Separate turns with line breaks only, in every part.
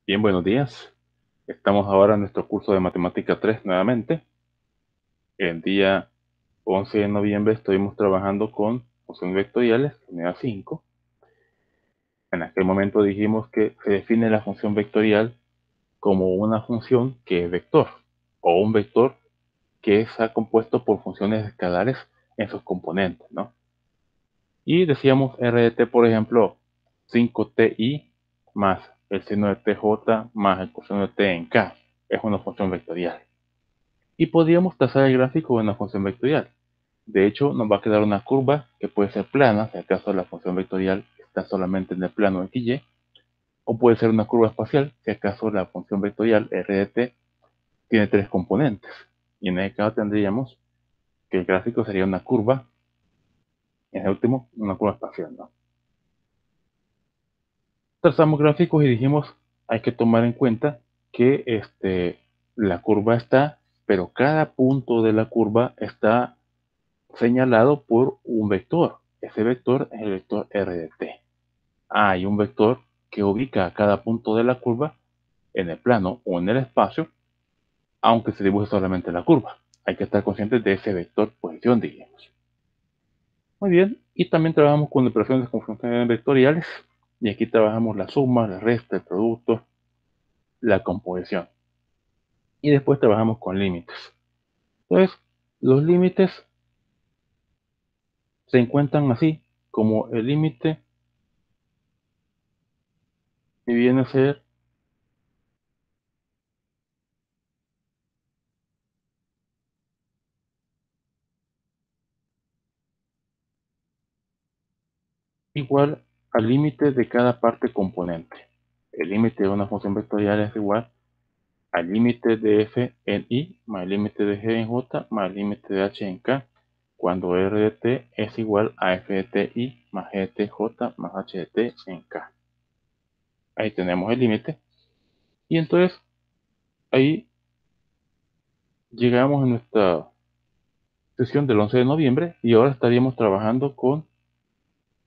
Bien, buenos días. Estamos ahora en nuestro curso de Matemática 3 nuevamente. El día 11 de noviembre estuvimos trabajando con funciones vectoriales, unidad 5. En aquel momento dijimos que se define la función vectorial como una función que es vector, o un vector que está compuesto por funciones escalares en sus componentes, ¿no? Y decíamos R de t, por ejemplo, 5ti más el seno de tj más el coseno de t en k. Es una función vectorial. Y podríamos trazar el gráfico de una función vectorial. De hecho, nos va a quedar una curva que puede ser plana, si acaso la función vectorial está solamente en el plano XY, o puede ser una curva espacial, si acaso la función vectorial R de t tiene tres componentes. Y en ese caso tendríamos que el gráfico sería una curva, y en el último, una curva espacial, ¿no? Trazamos gráficos y dijimos, hay que tomar en cuenta que la curva está, pero cada punto de la curva está señalado por un vector. Ese vector es el vector R de t. Hay un vector que ubica a cada punto de la curva en el plano o en el espacio, aunque se dibuje solamente la curva. Hay que estar conscientes de ese vector posición, digamos. Muy bien, y también trabajamos con operaciones con funciones vectoriales, y aquí trabajamos la suma, la resta, el producto, la composición. Y después trabajamos con límites. Entonces, los límites se encuentran así, como el límite que viene a ser igual al límite de cada parte componente. El límite de una función vectorial es igual al límite de f en i más el límite de g en j más el límite de h en k, cuando r de t es igual a f de t i más g de t j más h de t en k. Ahí tenemos el límite. Y entonces ahí llegamos a nuestra sesión del 11 de noviembre y ahora estaríamos trabajando con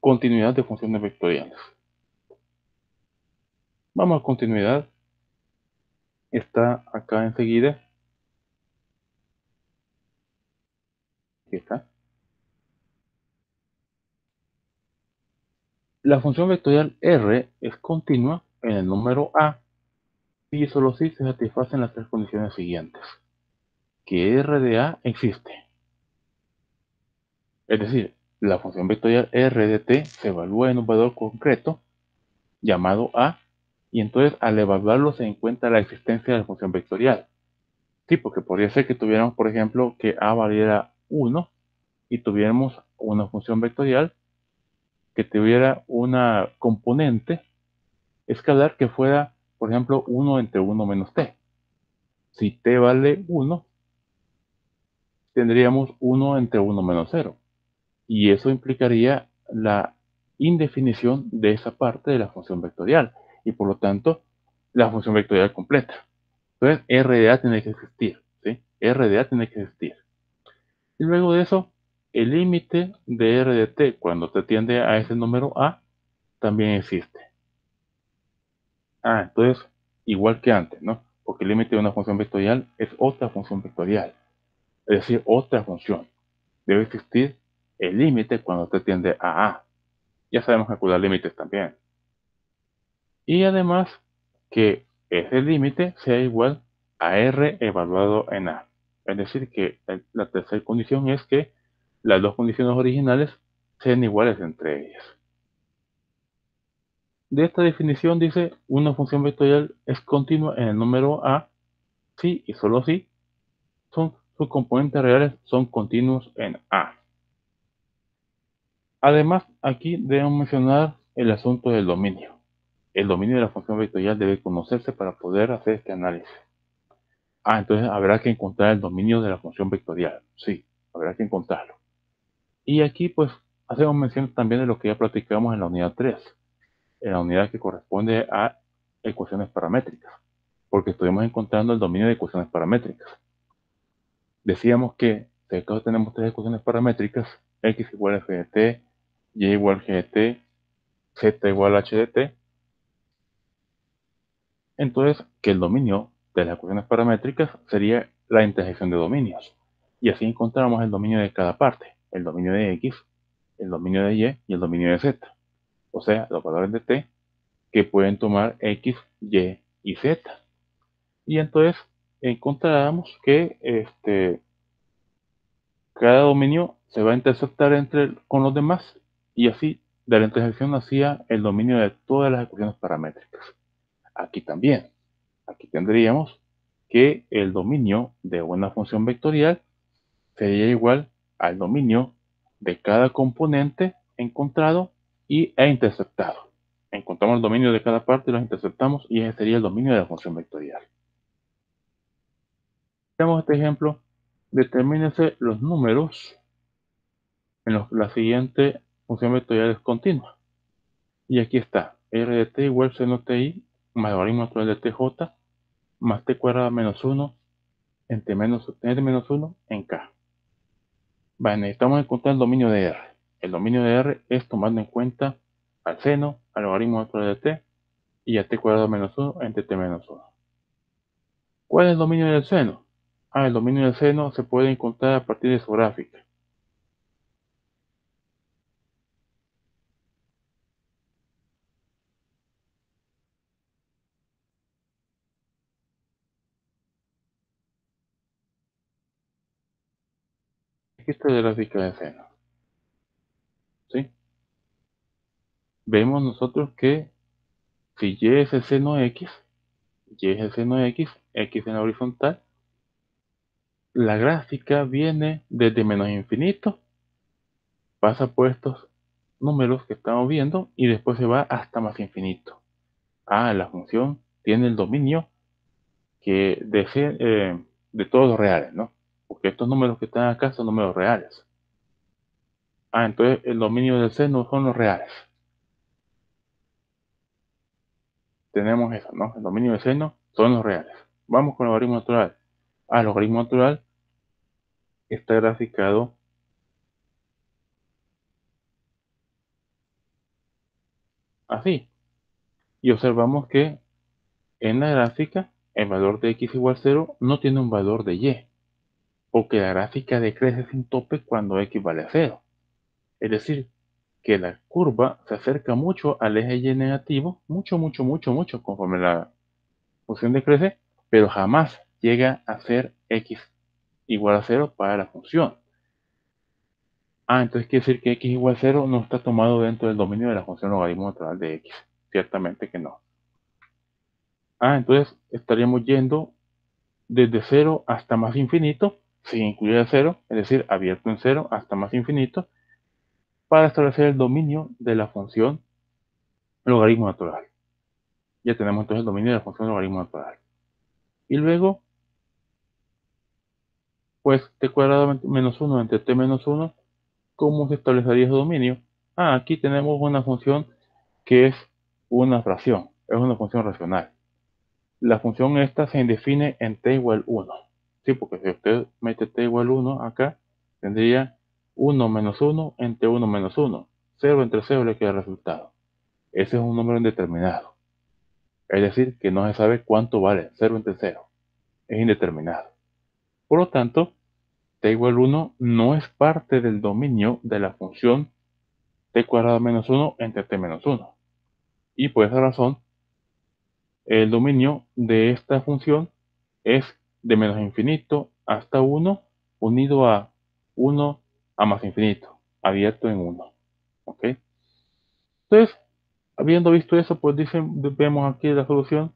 continuidad de funciones vectoriales. Vamos a continuidad. Está acá enseguida. Aquí está. La función vectorial R es continua en el número A y solo si se satisfacen las tres condiciones siguientes. Que R de A existe. Es decir, la función vectorial R de t se evalúa en un valor concreto llamado A, y entonces al evaluarlo se encuentra la existencia de la función vectorial. Sí, porque podría ser que tuviéramos, por ejemplo, que A valiera 1 y tuviéramos una función vectorial que tuviera una componente escalar que fuera, por ejemplo, 1 entre 1 menos t. Si t vale 1, tendríamos 1 entre 1 menos 0. Y eso implicaría la indefinición de esa parte de la función vectorial. Y por lo tanto, la función vectorial completa. Entonces, R de A tiene que existir. ¿Sí? R de A tiene que existir. Y luego de eso, el límite de R de t cuando te tiende a ese número A también existe. Entonces, igual que antes, ¿no? Porque el límite de una función vectorial es otra función vectorial, es decir, otra función. Debe existir el límite cuando te tiende a A. Ya sabemos calcular límites también. Y además que ese límite sea igual a R evaluado en A. Es decir, que la tercera condición es que las dos condiciones originales sean iguales entre ellas. De esta definición dice, una función vectorial es continua en el número A si y solo si sus componentes reales son continuos en A. Además, aquí debemos mencionar el asunto del dominio. El dominio de la función vectorial debe conocerse para poder hacer este análisis. Entonces habrá que encontrar el dominio de la función vectorial. Sí, habrá que encontrarlo. Y aquí pues hacemos mención también de lo que ya platicamos en la unidad 3, en la unidad que corresponde a ecuaciones paramétricas, porque estuvimos encontrando el dominio de ecuaciones paramétricas. Decíamos que si acá tenemos tres ecuaciones paramétricas, x igual a f de t, y igual a g de t, z igual a h de t, Entonces, que el dominio de las ecuaciones paramétricas sería la intersección de dominios. Y así encontramos el dominio de cada parte, el dominio de x, el dominio de y y el dominio de z. O sea, los valores de t que pueden tomar x, y y z. Y entonces encontramos que cada dominio se va a intersectar con los demás y así de la intersección hacía el dominio de todas las ecuaciones paramétricas. Aquí también, aquí tendríamos que el dominio de una función vectorial sería igual al dominio de cada componente encontrado e interceptado. Encontramos el dominio de cada parte y los interceptamos y ese sería el dominio de la función vectorial. Veamos este ejemplo. Determínese los números en la siguiente función vectorial es continua. Y aquí está, r de t igual seno ti más logaritmo natural de tj más t cuadrado menos 1 entre menos 1 en k. Vale, necesitamos encontrar el dominio de R. El dominio de R es tomando en cuenta al seno, al logaritmo natural de t y a t cuadrado menos 1 entre t menos 1. ¿Cuál es el dominio del seno? El dominio del seno se puede encontrar a partir de su gráfica. Aquí está la gráfica del seno. ¿Sí? Vemos nosotros que si y es el seno x, y es el seno x, x en la horizontal, la gráfica viene desde menos infinito, pasa por estos números que estamos viendo y después se va hasta más infinito. La función tiene el dominio de todos los reales, ¿no? Porque estos números que están acá son números reales. Entonces el dominio del seno son los reales. Tenemos eso, ¿no? El dominio del seno son los reales. Vamos con el logaritmo natural. El logaritmo natural está graficado así. Y observamos que en la gráfica el valor de x igual 0 no tiene un valor de y. Porque la gráfica decrece sin tope cuando x vale a 0. Es decir, que la curva se acerca mucho al eje y negativo, mucho, mucho, mucho, mucho, conforme la función decrece, pero jamás llega a ser x igual a 0 para la función. Entonces quiere decir que x igual a 0 no está tomado dentro del dominio de la función logaritmo natural de x. Ciertamente que no. Entonces estaríamos yendo desde 0 hasta más infinito, sin incluir el 0, es decir, abierto en 0 hasta más infinito, para establecer el dominio de la función logaritmo natural. Ya tenemos entonces el dominio de la función logaritmo natural. Y luego, pues t cuadrado menos 1 entre t menos 1, ¿cómo se establecería ese dominio? Aquí tenemos una función que es una fracción, es una función racional. La función esta se define en t igual 1. Sí, porque si usted mete t igual 1 acá, tendría 1 menos 1 entre 1 menos 1. 0 entre 0 le queda el resultado. Ese es un número indeterminado. Es decir, que no se sabe cuánto vale 0 entre 0. Es indeterminado. Por lo tanto, t igual 1 no es parte del dominio de la función t cuadrado menos 1 entre t menos 1. Y por esa razón, el dominio de esta función es de menos infinito hasta 1 unido a 1 a más infinito, abierto en 1. ¿Ok? Entonces, habiendo visto eso, pues vemos aquí la solución,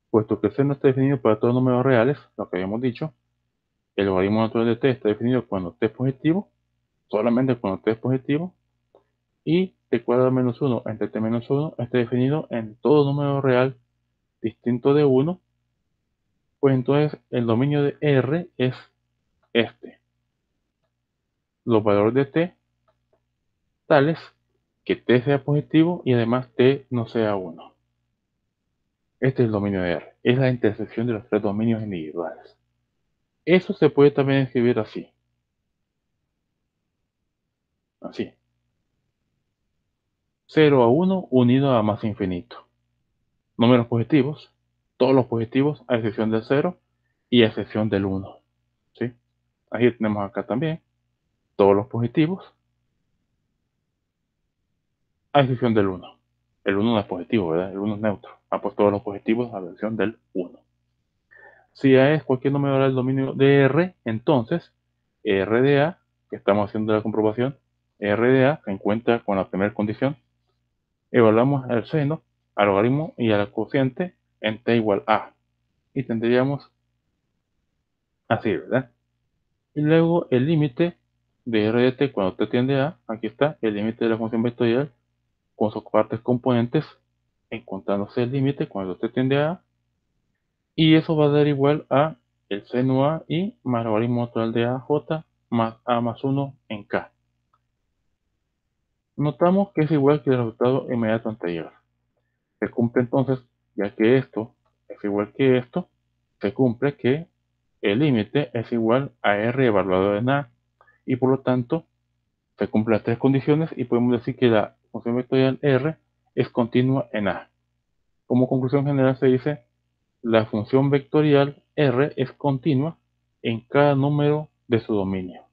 puesto que el seno está definido para todos los números reales, lo que habíamos dicho, el logaritmo natural de t está definido cuando t es positivo, solamente cuando t es positivo, y t cuadrado menos 1 entre t menos 1 está definido en todo número real distinto de 1, pues entonces el dominio de R es este. Los valores de t tales que t sea positivo y además t no sea 1. Este es el dominio de R. Es la intersección de los tres dominios individuales. Eso se puede también escribir así. Así. 0 a 1 unido a más infinito. números positivos, todos los positivos a excepción del 0 y a excepción del 1. ¿Sí? Ahí tenemos acá también todos los positivos a excepción del 1. El 1 no es positivo, ¿verdad? El 1 es neutro. Pues todos los positivos a excepción del 1. Si A es cualquier número del dominio de R, entonces R de A, que estamos haciendo la comprobación, R de A se encuentra con la primera condición. Evaluamos el seno, al logaritmo y al cociente en t igual a. Y tendríamos así, ¿verdad? Y luego el límite de R de t cuando t tiende a, aquí está, el límite de la función vectorial con sus partes componentes, encontrándose el límite cuando t tiende a, y eso va a dar igual a el seno a y más logaritmo natural de AJ más A más 1 en K. Notamos que es igual que el resultado inmediato anterior. Se cumple entonces, ya que esto es igual que esto, se cumple que el límite es igual a R evaluado en A, y por lo tanto se cumplen las tres condiciones y podemos decir que la función vectorial R es continua en A. Como conclusión general se dice, la función vectorial R es continua en cada número de su dominio.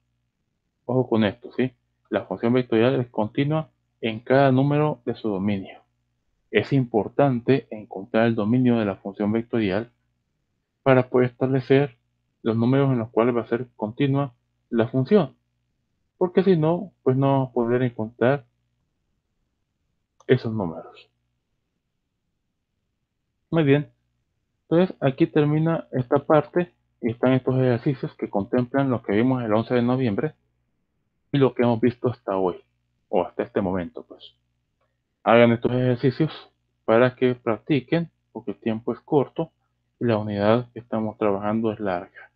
Ojo con esto, ¿sí? La función vectorial es continua en cada número de su dominio. Es importante encontrar el dominio de la función vectorial para poder establecer los números en los cuales va a ser continua la función. Porque si no, pues no vamos a poder encontrar esos números. Muy bien. Entonces aquí termina esta parte y están estos ejercicios que contemplan lo que vimos el 11 de noviembre y lo que hemos visto hasta hoy, o hasta este momento, pues. Hagan estos ejercicios para que practiquen, porque el tiempo es corto y la unidad que estamos trabajando es larga.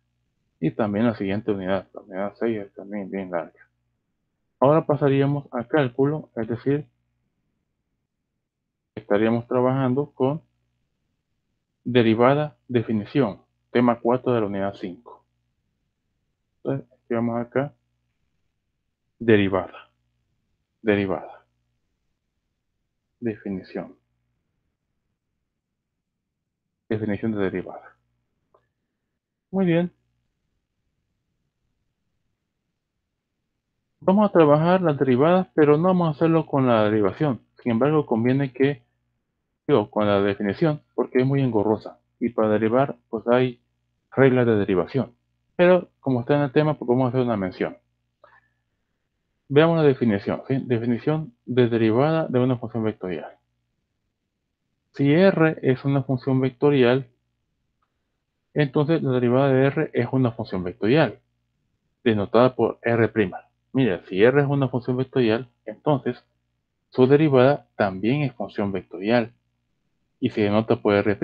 Y también la siguiente unidad, la unidad 6, es también bien larga. Ahora pasaríamos a cálculo, es decir, estaríamos trabajando con derivada, definición, tema 4 de la unidad 5. Entonces, escribamos acá, derivada, derivada, definición, definición de derivada. Muy bien, vamos a trabajar las derivadas, pero no vamos a hacerlo con la derivación. Sin embargo, conviene que, digo, con la definición, porque es muy engorrosa. Y para derivar, pues hay reglas de derivación. Pero, como está en el tema, pues vamos a hacer una mención. Veamos la definición, ¿sí? Definición de derivada de una función vectorial. Si R es una función vectorial, entonces la derivada de R es una función vectorial, denotada por R'. Mira, si R es una función vectorial, entonces su derivada también es función vectorial y se denota por R'.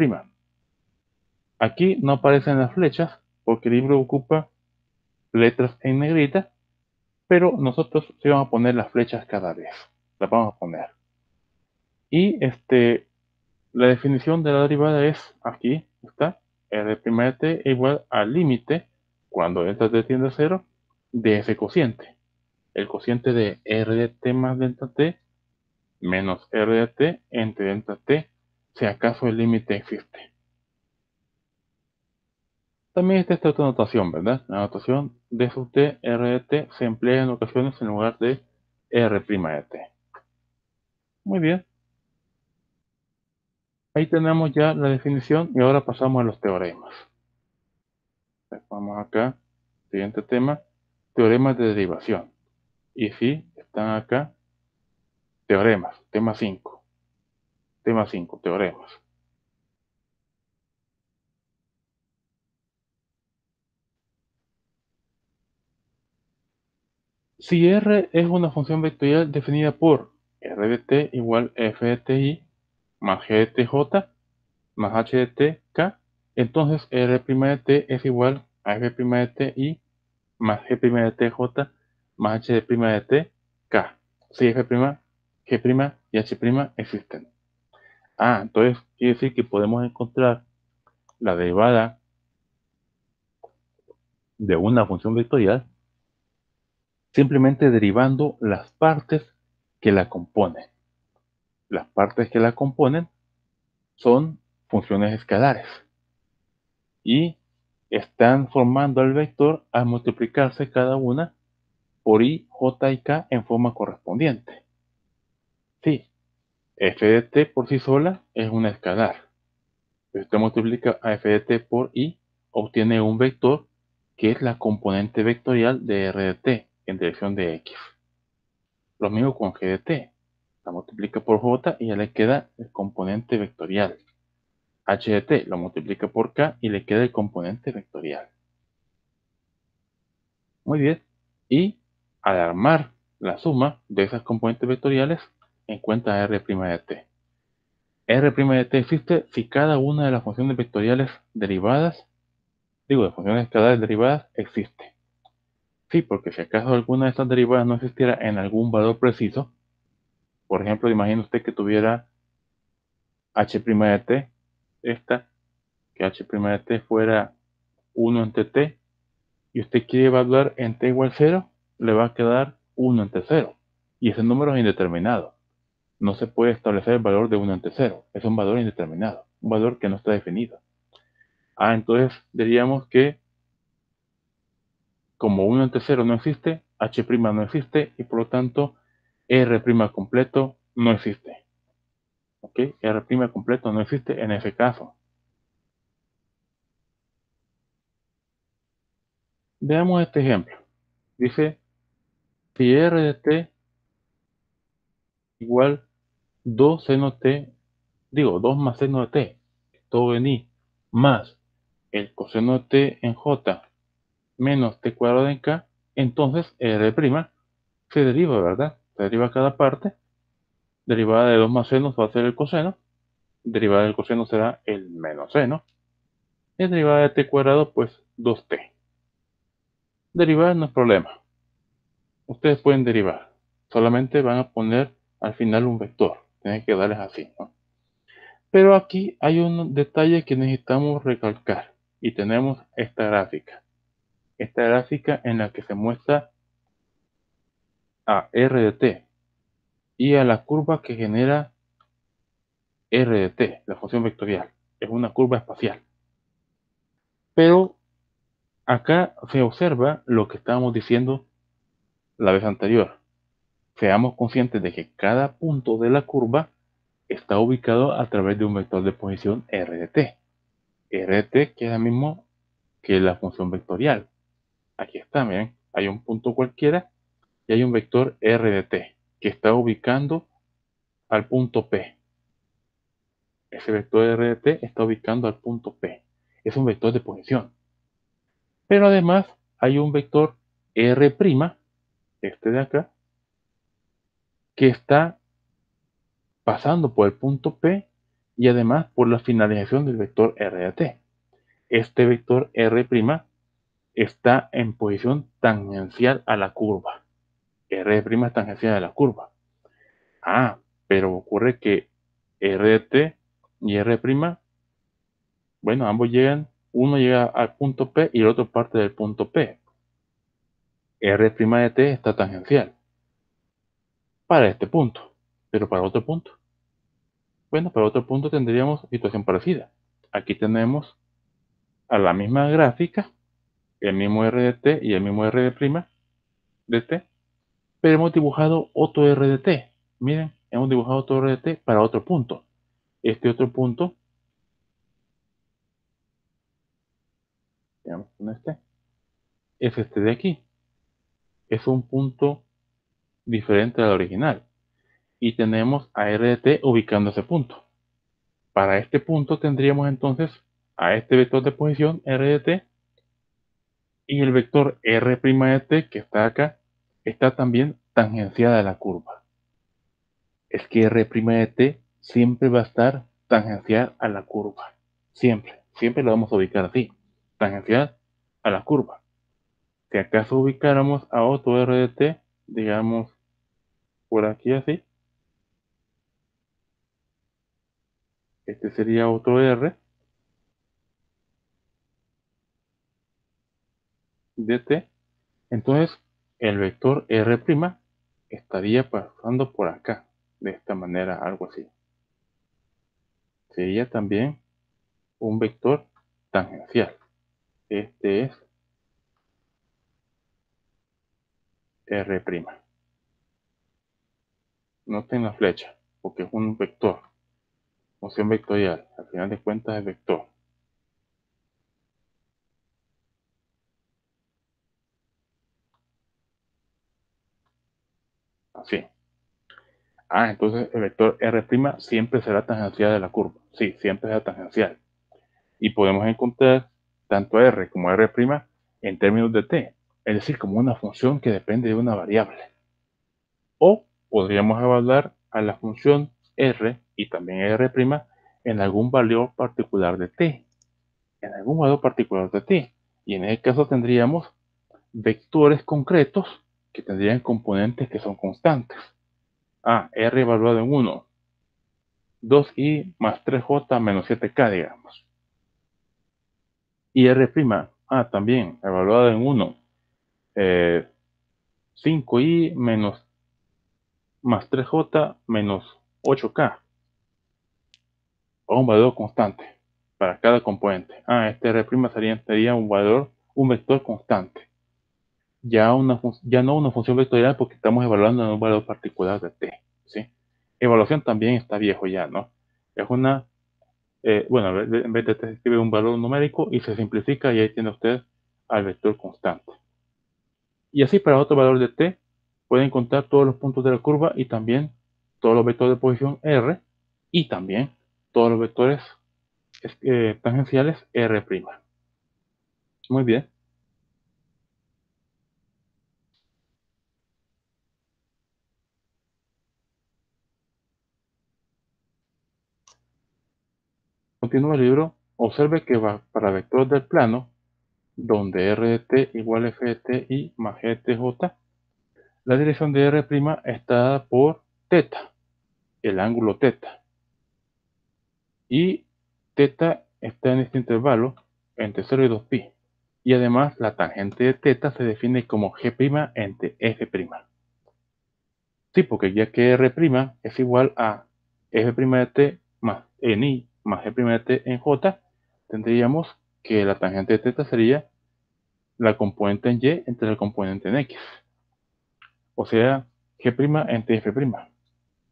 Aquí no aparecen las flechas porque el libro ocupa letras en negrita, pero nosotros sí vamos a poner las flechas cada vez. Las vamos a poner. Y la definición de la derivada es, aquí está, R' de t igual al límite, cuando delta t tiende a 0, de ese cociente. El cociente de R de t más delta t menos R de t entre delta t, si acaso el límite existe. También está esta otra notación, ¿verdad? La notación d sub t, R de t, se emplea en ocasiones en lugar de R' de t. Muy bien. Ahí tenemos ya la definición y ahora pasamos a los teoremas. Vamos acá, siguiente tema, teoremas de derivación. Y sí, están acá, teoremas, tema 5. Tema 5, teoremas. Si R es una función vectorial definida por R de t igual f de ti más g de tj más h de t k, entonces R' de t es igual a f' de ti más g' de tj más h de t k. Si f', g' y h' existen. Entonces quiere decir que podemos encontrar la derivada de una función vectorial simplemente derivando las partes que la componen. Las partes que la componen son funciones escalares y están formando el vector al multiplicarse cada una por i, j y k en forma correspondiente. Sí, f de t por sí sola es una escalar. Si usted multiplica a f de t por i, obtiene un vector que es la componente vectorial de r de t en dirección de x. Lo mismo con g de t. La multiplica por j y ya le queda el componente vectorial. H de t lo multiplica por k y le queda el componente vectorial. Muy bien. Y al armar la suma de esas componentes vectoriales, encuentra r' de t. R' de t existe si cada una de las funciones vectoriales derivadas, de funciones escalares derivadas, existe. Sí, porque si acaso alguna de estas derivadas no existiera en algún valor preciso, por ejemplo, imagine usted que tuviera h' de t, que h' de t fuera 1 entre t, y usted quiere evaluar en t igual 0, le va a quedar 1 entre 0. Y ese número es indeterminado. No se puede establecer el valor de 1 entre 0. Es un valor indeterminado, un valor que no está definido. Entonces diríamos que como 1 entre 0 no existe, h' no existe y por lo tanto r' completo no existe. ¿Ok? R' completo no existe en ese caso. Veamos este ejemplo. Dice, si r de t igual 2 seno t, 2 más seno de t, todo en i, más el coseno de t en j, menos t cuadrado en k, entonces r' se deriva, ¿verdad? Se deriva cada parte. Derivada de 2 más senos va a ser el coseno. Derivada del coseno será el menos seno. Y derivada de t cuadrado, pues 2t. Derivar no es problema. Ustedes pueden derivar. Solamente van a poner al final un vector. Tienen que darles así, ¿no? Pero aquí hay un detalle que necesitamos recalcar. Y tenemos esta gráfica. Esta gráfica en la que se muestra a r de t y a la curva que genera r de t, la función vectorial. Es una curva espacial. Pero acá se observa lo que estábamos diciendo la vez anterior. Seamos conscientes de que cada punto de la curva está ubicado a través de un vector de posición r de t. R de t que es el mismo que la función vectorial. Aquí está, miren, hay un punto cualquiera y hay un vector r de t que está ubicando al punto P. Ese vector r de t está ubicando al punto P. Es un vector de posición. Pero además hay un vector r', este de acá, que está pasando por el punto P y además por la finalización del vector r de t. Este vector r' está en posición tangencial a la curva. R' es tangencial a la curva. Pero ocurre que r de t y r', bueno, ambos llegan, uno llega al punto P y el otro parte del punto P. R' de t está tangencial para este punto, pero para otro punto. Bueno, para otro punto tendríamos situación parecida. Aquí tenemos a la misma gráfica, el mismo r de t y el mismo r de t, pero hemos dibujado otro r de t. Miren, hemos dibujado otro r de t para otro punto. Este otro punto, veamos con es este de aquí. Es un punto diferente al original. Y tenemos a r de t ubicando ese punto. Para este punto tendríamos entonces a este vector de posición r de t y el vector r' de t que está acá está también tangenciada a la curva. Es que r' de t siempre va a estar tangencial a la curva. Siempre lo vamos a ubicar así, tangencial a la curva. Si acaso ubicáramos a otro r de t, digamos por aquí así, este sería otro r de t, entonces el vector r' estaría pasando por acá, de esta manera, algo así. sería también un vector tangencial. Este es R'. Noten la flecha, porque es un vector, función vectorial. Al final de cuentas es vector. Así. Entonces el vector R' siempre será tangencial de la curva. Sí, siempre será tangencial. Y podemos encontrar tanto R como R' en términos de t, es decir, como una función que depende de una variable. O podríamos evaluar a la función R y también R' en algún valor particular de t. En algún valor particular de t. Y en ese caso tendríamos vectores concretos que tendrían componentes que son constantes. R evaluado en 1, 2i más 3j menos 7k, digamos. Y R', también evaluado en 1, 5i menos más 3j menos 8k. O un valor constante para cada componente. Este R' sería un vector constante. Ya no una función vectorial porque estamos evaluando en un valor particular de t. ¿Sí? Evaluación también está viejo ya, ¿no? Es una, bueno, en vez de t se escribe un valor numérico y se simplifica y ahí tiene usted al vector constante. Y así para otro valor de t puede encontrar todos los puntos de la curva y también todos los vectores de posición r y también todos los vectores tangenciales r'. Muy bien. Continúa el libro. Observe que para vectores del plano, donde r de t igual a f de t y más g de tj, la dirección de r' está dada por teta, el ángulo teta. Y teta está en este intervalo entre 0 y 2pi. Y además la tangente de teta se define como g' entre f'. Sí, porque ya que r' es igual a f' de t más en i más g' de t en j, tendríamos que la tangente de teta sería la componente en y entre la componente en x. O sea, g' entre f',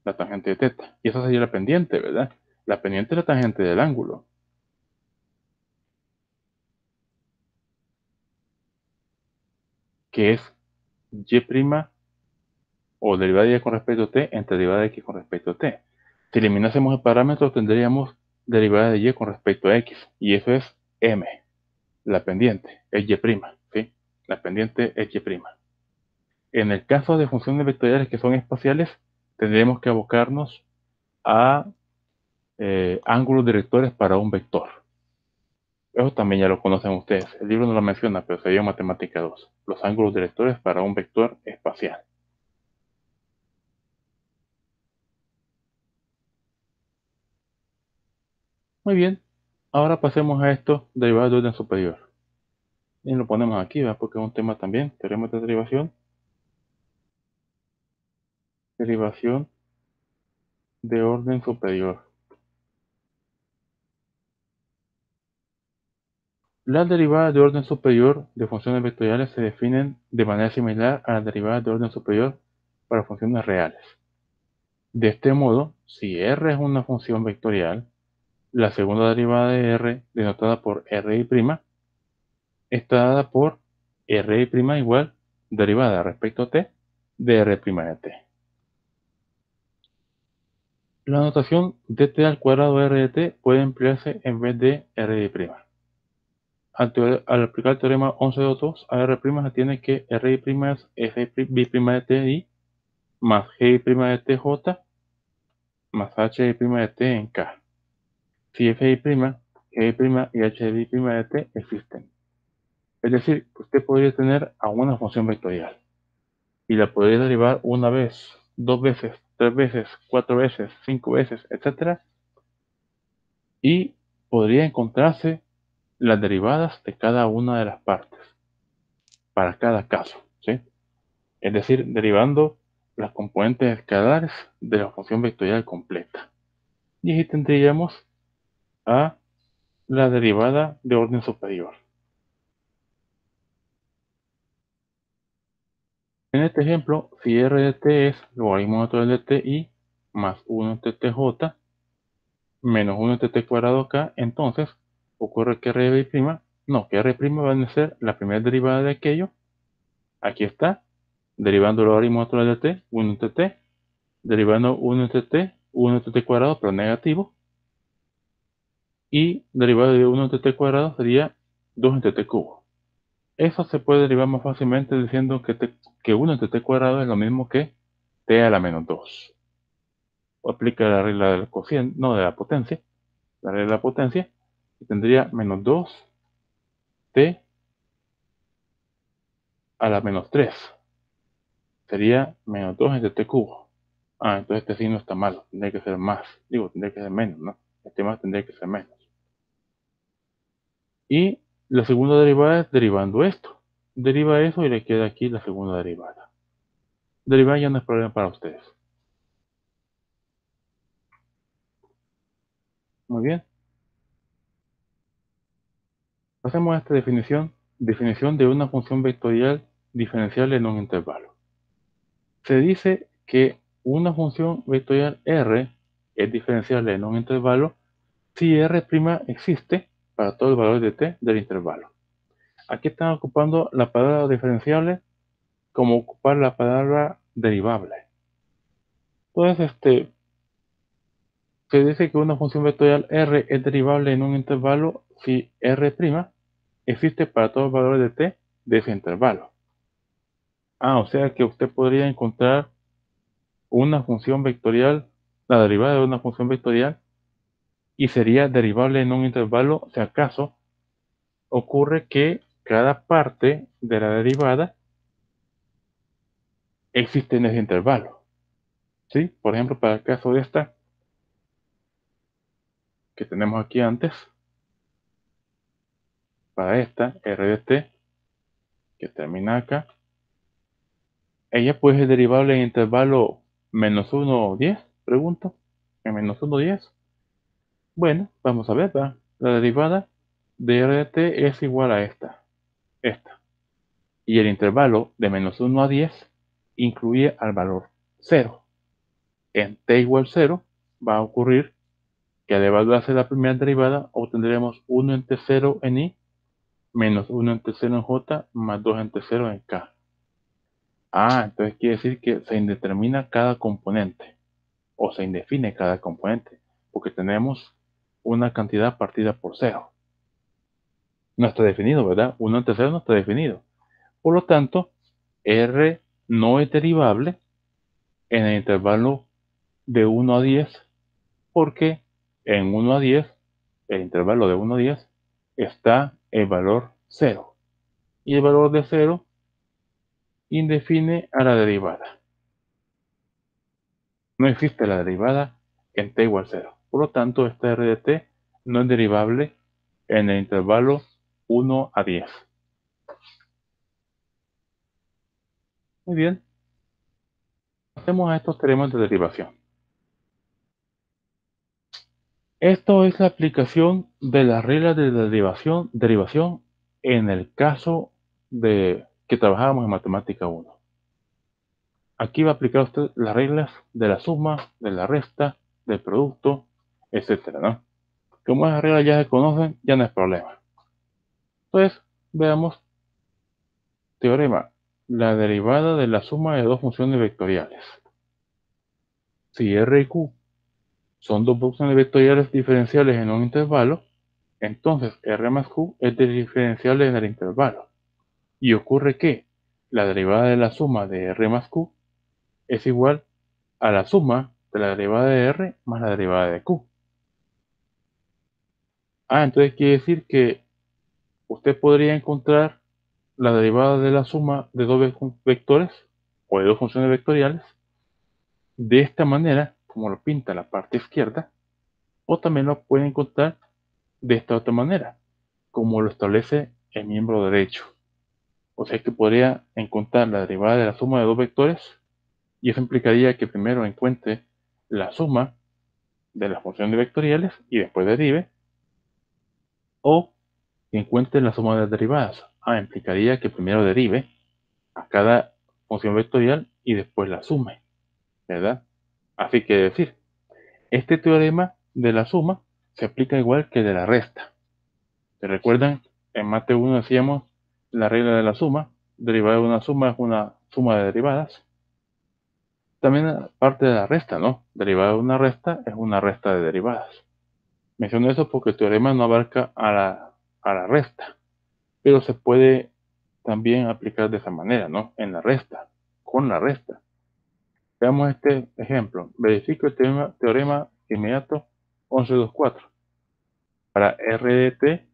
la tangente de teta. Y esa sería la pendiente, ¿verdad? La pendiente es la tangente del ángulo, que es y' o derivada de y con respecto a t entre derivada de x con respecto a t. Si eliminásemos el parámetro, tendríamos derivada de y con respecto a x. Y eso es m. La pendiente es y', ¿sí? La pendiente es y'. En el caso de funciones vectoriales que son espaciales, tendremos que abocarnos a ángulos directores para un vector. Eso también ya lo conocen ustedes. El libro no lo menciona, pero se dio en Matemática 2. Los ángulos directores para un vector espacial. Muy bien. Ahora pasemos a esto derivadas de orden superior. Y lo ponemos aquí, ¿verdad? Porque es un tema también. Teorema de derivación. Derivación de orden superior. Las derivadas de orden superior de funciones vectoriales se definen de manera similar a las derivadas de orden superior para funciones reales. De este modo, si R es una función vectorial, la segunda derivada de R, denotada por Ri', está dada por Ri' igual derivada respecto a t de R' de t. La notación dt al cuadrado R de t puede emplearse en vez de Ri'. Al aplicar el teorema 11.2 a R' se tiene que Ri' es f'B' de ti más G' de tj más H' de t en K. Si f'i', G' y H' de t existen. Es decir, usted podría tener a una función vectorial y la podría derivar una vez, dos veces, tres veces, cuatro veces, cinco veces, etc. Y podría encontrarse las derivadas de cada una de las partes para cada caso, ¿sí? Es decir, derivando las componentes escalares de la función vectorial completa. Y ahí tendríamos a la derivada de orden superior. En este ejemplo, si r de t es logaritmo natural de ti más 1 entre tj menos 1 entre t cuadrado acá, entonces ocurre que que r' va a ser la primera derivada de aquello. Aquí está, derivando el logaritmo natural de t, 1 entre t, derivando 1 entre t, 1 entre t cuadrado, pero negativo, y derivada de 1 entre t cuadrado sería 2 entre t cubo. Eso se puede derivar más fácilmente diciendo que 1 entre t cuadrado es lo mismo que t a la menos 2. O aplica la regla del cociente, no de la potencia, la regla de la potencia, y tendría menos 2t a la menos 3. Sería menos 2 entre t cubo. Entonces este signo está malo, tendría que ser más. Tendría que ser menos, ¿no? Este más tendría que ser menos. Y la segunda derivada es derivando esto. Deriva eso y le queda aquí la segunda derivada. Derivar ya no es problema para ustedes. Muy bien. Pasemos a esta definición. Definición de una función vectorial diferencial en un intervalo. Se dice que una función vectorial R es diferenciable en un intervalo si R' existe para todos los valores de t del intervalo. Aquí están ocupando la palabra diferenciable como ocupar la palabra derivable. Entonces, se dice que una función vectorial R es derivable en un intervalo si R' existe para todos los valores de t de ese intervalo. O sea que usted podría encontrar una función vectorial, la derivada de una función vectorial, y sería derivable en un intervalo si acaso ocurre que cada parte de la derivada existe en ese intervalo. ¿Sí? Por ejemplo, para el caso de esta que tenemos aquí antes, para esta r de t que termina acá, ella puede ser derivable en intervalo menos 1 o 10, pregunto, en menos 1 o 10. Bueno, vamos a ver, ¿va? La derivada de r de t es igual a esta. Y el intervalo de menos 1 a 10 incluye al valor 0. En t igual 0 va a ocurrir que al evaluarse la primera derivada obtendremos 1 entre 0 en i menos 1 entre 0 en j más 2 entre 0 en k. Entonces quiere decir que se indetermina cada componente o se indefine cada componente porque tenemos una cantidad partida por 0. No está definido, ¿verdad? 1 entre 0 no está definido. Por lo tanto, R no es derivable en el intervalo de 1 a 10 porque en 1 a 10, el intervalo de 1 a 10, está el valor 0. Y el valor de 0 indefine a la derivada. No existe la derivada en t igual 0. Por lo tanto, esta r de t no es derivable en el intervalo 1 a 10. Muy bien. Pasemos a estos teoremas de derivación. Esto es la aplicación de las reglas de la derivación en el caso de que trabajábamos en matemática 1. Aquí va a aplicar usted las reglas de la suma, de la resta, del producto, etcétera, ¿no? Como esas reglas ya se conocen, ya no es problema. Entonces, veamos teorema. La derivada de la suma de dos funciones vectoriales. Si R y Q son dos funciones vectoriales diferenciales en un intervalo, entonces R más Q es diferenciable en el intervalo. Y ocurre que la derivada de la suma de R más Q es igual a la suma de la derivada de R más la derivada de Q. Entonces quiere decir que usted podría encontrar la derivada de la suma de dos vectores o de dos funciones vectoriales de esta manera, como lo pinta la parte izquierda, o también lo puede encontrar de esta otra manera, como lo establece el miembro derecho. O sea que podría encontrar la derivada de la suma de dos vectores y eso implicaría que primero encuentre la suma de las funciones vectoriales y después derive, o que encuentre la suma de las derivadas. Implicaría que primero derive a cada función vectorial y después la sume, ¿verdad? Así que decir, este teorema de la suma se aplica igual que el de la resta. ¿Se recuerdan? En Mate 1 decíamos la regla de la suma, derivada de una suma es una suma de derivadas. También parte de la resta, ¿no? Derivada de una resta es una resta de derivadas. Menciono eso porque el teorema no abarca a la resta, pero se puede también aplicar de esa manera, ¿no? En la resta, con la resta. Veamos este ejemplo. Verifico el teorema inmediato 1124 para R de t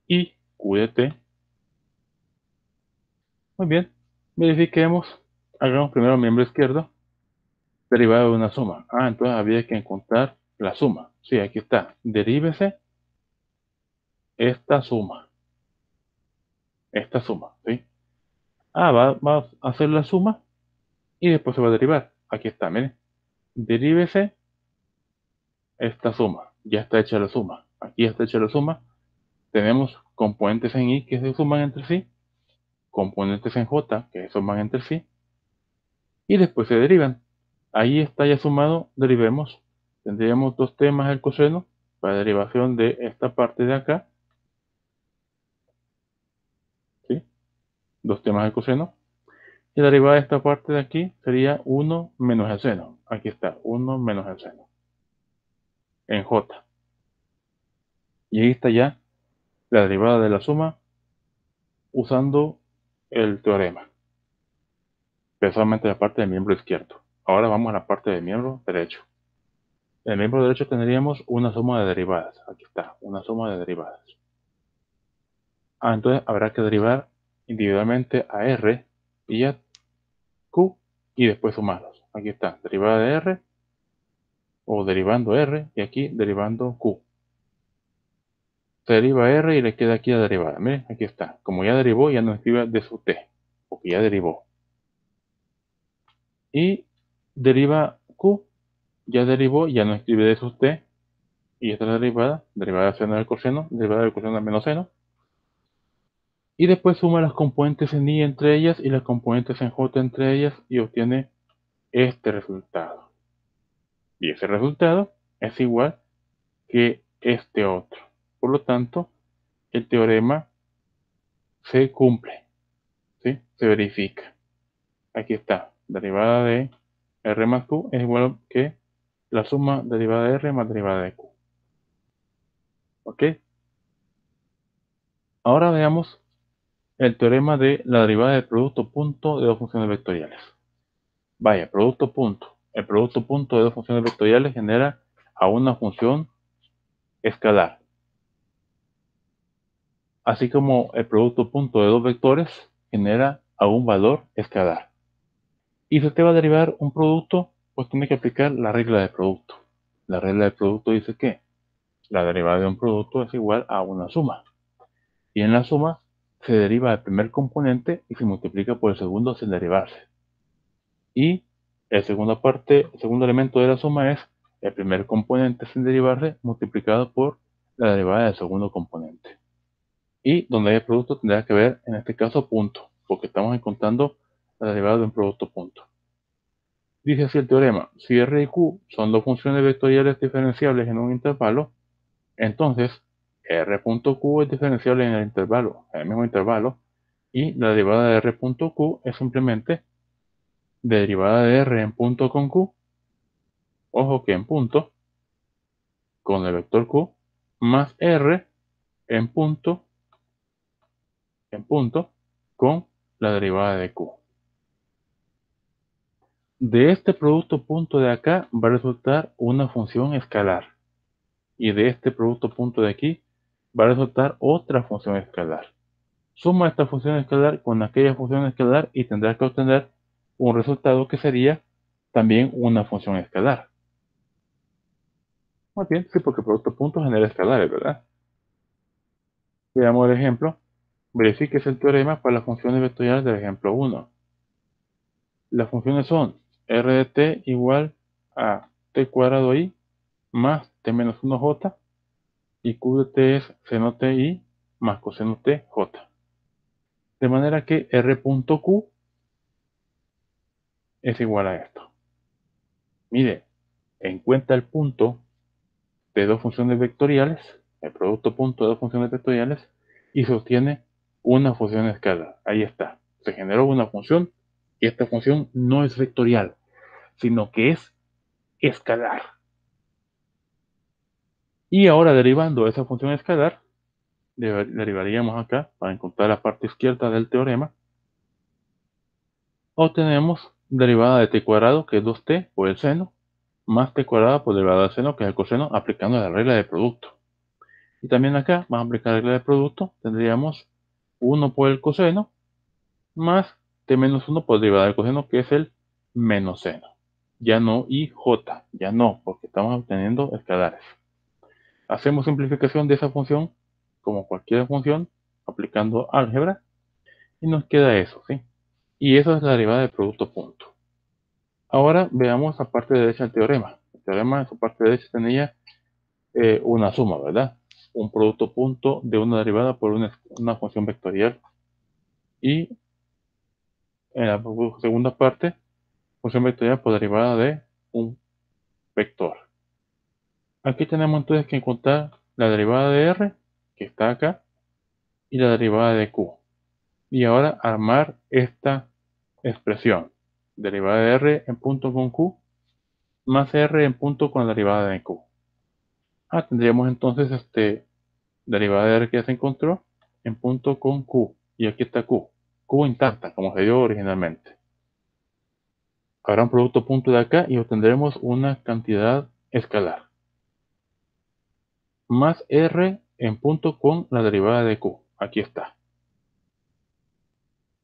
y Q de t. Muy bien, verifiquemos. Hagamos primero miembro izquierdo, derivada de una suma. Entonces había que encontrar la suma. Sí, aquí está. Derívese esta suma. Esta suma, ¿sí? Va a hacer la suma y después se va a derivar. Aquí está, miren. Derívese esta suma. Ya está hecha la suma. Aquí está hecha la suma. Tenemos componentes en y que se suman entre sí, componentes en j que se suman entre sí, y después se derivan. Ahí está ya sumado, derivemos. Tendríamos dos temas el coseno para derivación de esta parte de acá, ¿sí? Dos temas el coseno. Y la derivada de esta parte de aquí sería 1 menos el seno. Aquí está, 1 menos el seno. En j. Y ahí está ya la derivada de la suma usando el teorema. Especialmente la parte del miembro izquierdo. Ahora vamos a la parte del miembro derecho. En el miembro derecho tendríamos una suma de derivadas. Aquí está, una suma de derivadas. Entonces habrá que derivar individualmente a R y a Q y después sumarlos. Aquí está, derivada de R o derivando R y aquí derivando Q. Se deriva R y le queda aquí la derivada. Miren, aquí está. Como ya derivó, ya no escribe de su T, porque ya derivó. Y deriva Q, ya derivó, ya no escribe de su T. Y esta es la derivada de seno del coseno, derivada del coseno del menos seno. Y después suma las componentes en y entre ellas y las componentes en j entre ellas y obtiene este resultado. Y ese resultado es igual que este otro. Por lo tanto, el teorema se cumple, ¿sí? Se verifica. Aquí está, derivada de R más Q es igual que la suma derivada de R más derivada de Q. ¿Ok? Ahora veamos el teorema de la derivada del producto punto de dos funciones vectoriales. Vaya, producto punto. El producto punto de dos funciones vectoriales genera a una función escalar. Así como el producto punto de dos vectores genera a un valor escalar. Y si usted va a derivar un producto, pues tiene que aplicar la regla de producto. La regla de producto dice que la derivada de un producto es igual a una suma. Y en la suma se deriva el primer componente y se multiplica por el segundo sin derivarse. Y el segundo elemento de la suma es el primer componente sin derivarse multiplicado por la derivada del segundo componente. Y donde haya producto tendrá que ver, en este caso, punto, porque estamos encontrando la derivada de un producto punto. Dice así el teorema: si R y Q son dos funciones vectoriales diferenciables en un intervalo, entonces R.Q es diferenciable en el intervalo, en el mismo intervalo, y la derivada de R.Q es simplemente derivada de R en punto con Q, ojo que en punto, con el vector Q, más R en punto, con la derivada de Q. De este producto punto de acá va a resultar una función escalar. Y de este producto punto de aquí va a resultar otra función escalar. Suma esta función escalar con aquella función escalar y tendrá que obtener un resultado que sería también una función escalar. Muy bien, sí, porque el producto punto genera escalares, ¿verdad? Veamos el ejemplo. Verifique el teorema para las funciones vectoriales del ejemplo 1. Las funciones son r de t igual a t cuadrado i más t menos 1j y Q de T es seno TI más coseno TJ. De manera que R.Q es igual a esto. Mire, encuentra el punto de dos funciones vectoriales, el producto punto de dos funciones vectoriales, y sostiene una función escalar. Ahí está. Se generó una función y esta función no es vectorial, sino que es escalar. Y ahora derivando esa función escalar, derivaríamos acá para encontrar la parte izquierda del teorema. Obtenemos derivada de t cuadrado, que es 2t por el seno, más t cuadrado por derivada del seno, que es el coseno, aplicando la regla de producto. Y también acá vamos a aplicar la regla de producto. Tendríamos 1 por el coseno más t menos 1 por derivada del coseno, que es el menos seno. Ya no y j, ya no, porque estamos obteniendo escalares. Hacemos simplificación de esa función, como cualquier función, aplicando álgebra, y nos queda eso, ¿sí? Y eso es la derivada del producto punto. Ahora veamos la parte derecha del teorema. El teorema en su parte derecha tenía una suma, ¿verdad? Un producto punto de una derivada por una función vectorial. Y en la segunda parte, función vectorial por derivada de un vector. Aquí tenemos entonces que encontrar la derivada de R, que está acá, y la derivada de Q. Y ahora armar esta expresión. Derivada de R en punto con Q, más R en punto con la derivada de Q. Tendríamos entonces derivada de R que ya se encontró en punto con Q. Y aquí está Q. Q intacta, como se dio originalmente. Habrá un producto punto de acá y obtendremos una cantidad escalar. Más R en punto con la derivada de Q. Aquí está.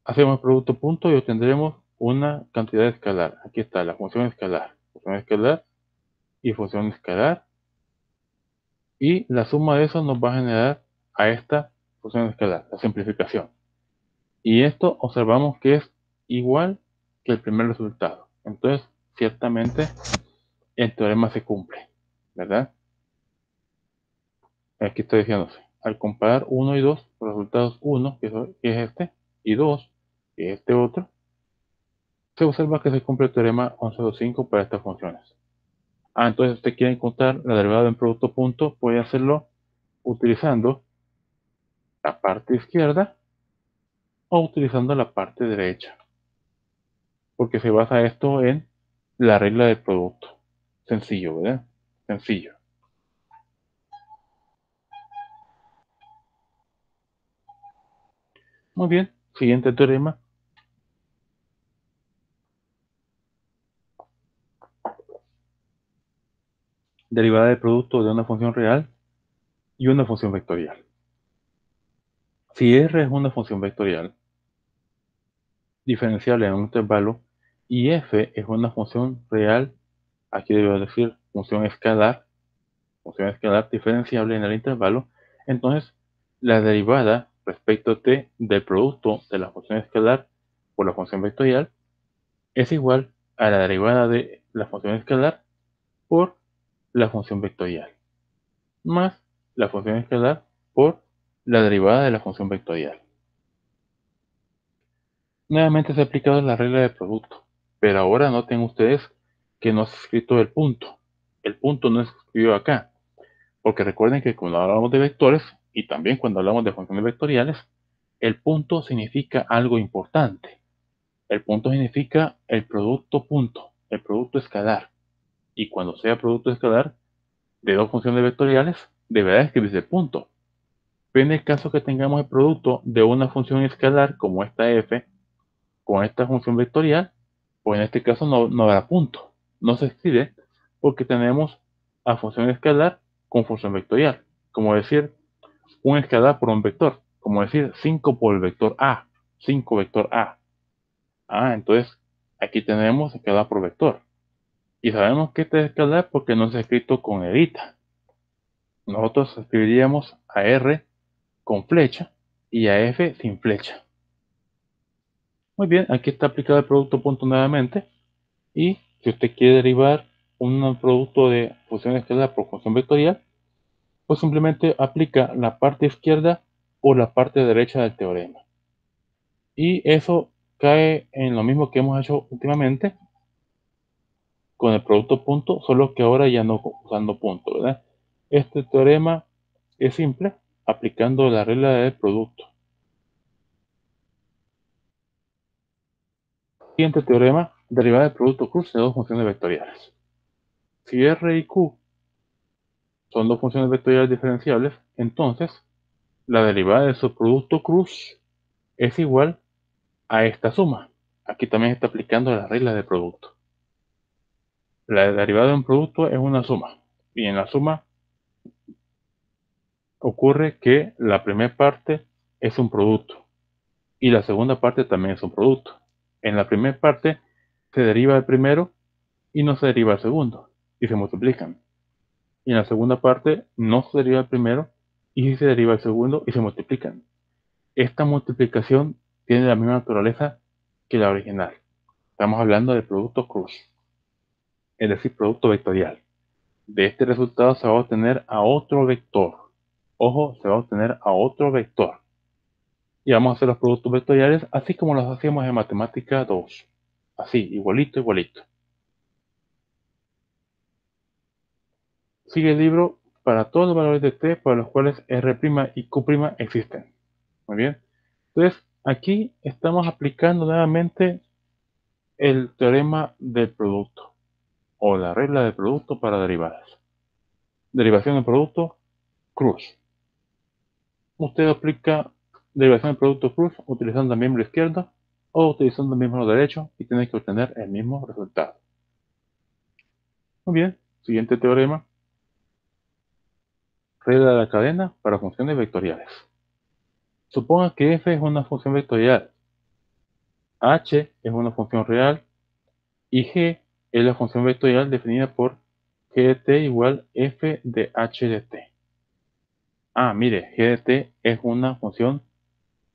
Hacemos producto punto y obtendremos una cantidad escalar. Aquí está la función escalar. Función escalar y función escalar. Y la suma de eso nos va a generar a esta función escalar, la simplificación. Y esto observamos que es igual que el primer resultado. Entonces, ciertamente, el teorema se cumple, ¿verdad? Aquí está diciéndose, al comparar 1 y 2, los resultados 1, que es este, y 2, que es este otro, se observa que se cumple el teorema 11.2.5 para estas funciones. Entonces usted quiere encontrar la derivada de un producto punto, puede hacerlo utilizando la parte izquierda o utilizando la parte derecha, porque se basa esto en la regla del producto. Sencillo, ¿verdad? Sencillo. Muy bien, siguiente teorema. Derivada del producto de una función real y una función vectorial. Si R es una función vectorial diferenciable en un intervalo y f es una función real, aquí debo decir función escalar diferenciable en el intervalo, entonces la derivada respecto a t del producto de la función escalar por la función vectorial es igual a la derivada de la función escalar por la función vectorial, más la función escalar por la derivada de la función vectorial. Nuevamente se ha aplicado la regla de producto, pero ahora noten ustedes que no se ha escrito el punto. El punto no se escribió acá, porque recuerden que cuando hablamos de vectores y también cuando hablamos de funciones vectoriales, el punto significa algo importante. El punto significa el producto punto, el producto escalar. Y cuando sea producto escalar de dos funciones vectoriales, deberá escribirse el punto. Pero en el caso que tengamos el producto de una función escalar como esta f con esta función vectorial, pues en este caso no habrá punto. No se escribe porque tenemos a función escalar con función vectorial. Como decir, un escalar por un vector. Como decir, 5 por el vector A. 5 vector A. Entonces, aquí tenemos escalar por vector. Y sabemos que este es escalar porque no se ha escrito con edita. Nosotros escribiríamos a R con flecha y a F sin flecha. Muy bien, aquí está aplicado el producto punto nuevamente. Y si usted quiere derivar un producto de función escalar por función vectorial, pues simplemente aplica la parte izquierda o la parte derecha del teorema. Y eso cae en lo mismo que hemos hecho últimamente con el producto punto, solo que ahora ya no usando punto, ¿verdad? Este teorema es simple, aplicando la regla del producto. Siguiente teorema, derivada del producto cruz de dos funciones vectoriales. Si R y Q son dos funciones vectoriales diferenciables, entonces la derivada de su producto cruz es igual a esta suma. Aquí también está aplicando la regla de producto. La derivada de un producto es una suma, y en la suma ocurre que la primera parte es un producto y la segunda parte también es un producto. En la primera parte se deriva el primero y no se deriva el segundo, y se multiplican. Y en la segunda parte no se deriva el primero y sí se deriva el segundo y se multiplican. Esta multiplicación tiene la misma naturaleza que la original. Estamos hablando de producto cruz, es decir, producto vectorial. De este resultado se va a obtener a otro vector. Ojo, se va a obtener a otro vector. Y vamos a hacer los productos vectoriales así como los hacíamos en matemática 2. Así, igualito, igualito. Sigue el libro para todos los valores de t para los cuales R' y Q' existen. Muy bien. Entonces, aquí estamos aplicando nuevamente el teorema del producto o la regla del producto para derivadas. Derivación del producto, cruz. Usted aplica derivación del producto cruz utilizando el miembro izquierdo o utilizando el miembro derecho y tiene que obtener el mismo resultado. Muy bien, siguiente teorema. Regla de la cadena para funciones vectoriales. Suponga que f es una función vectorial, h es una función real y g es la función vectorial definida por g de t igual f de h de t. Ah, mire, g de t es una función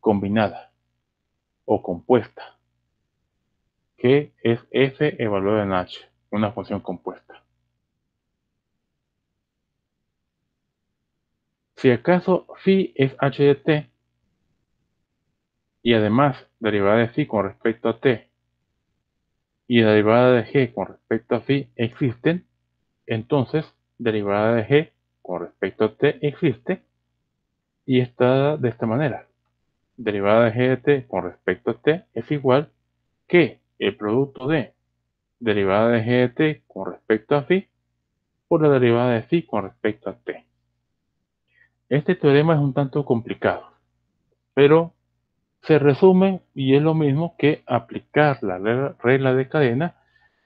combinada o compuesta. G es f evaluado en h, una función compuesta. Si acaso phi es h de t y además derivada de phi con respecto a t y la derivada de g con respecto a phi existen, entonces derivada de g con respecto a t existe y está de esta manera. Derivada de g de t con respecto a t es igual que el producto de derivada de g de t con respecto a phi por la derivada de phi con respecto a t. Este teorema es un tanto complicado, pero se resume y es lo mismo que aplicar la regla de cadena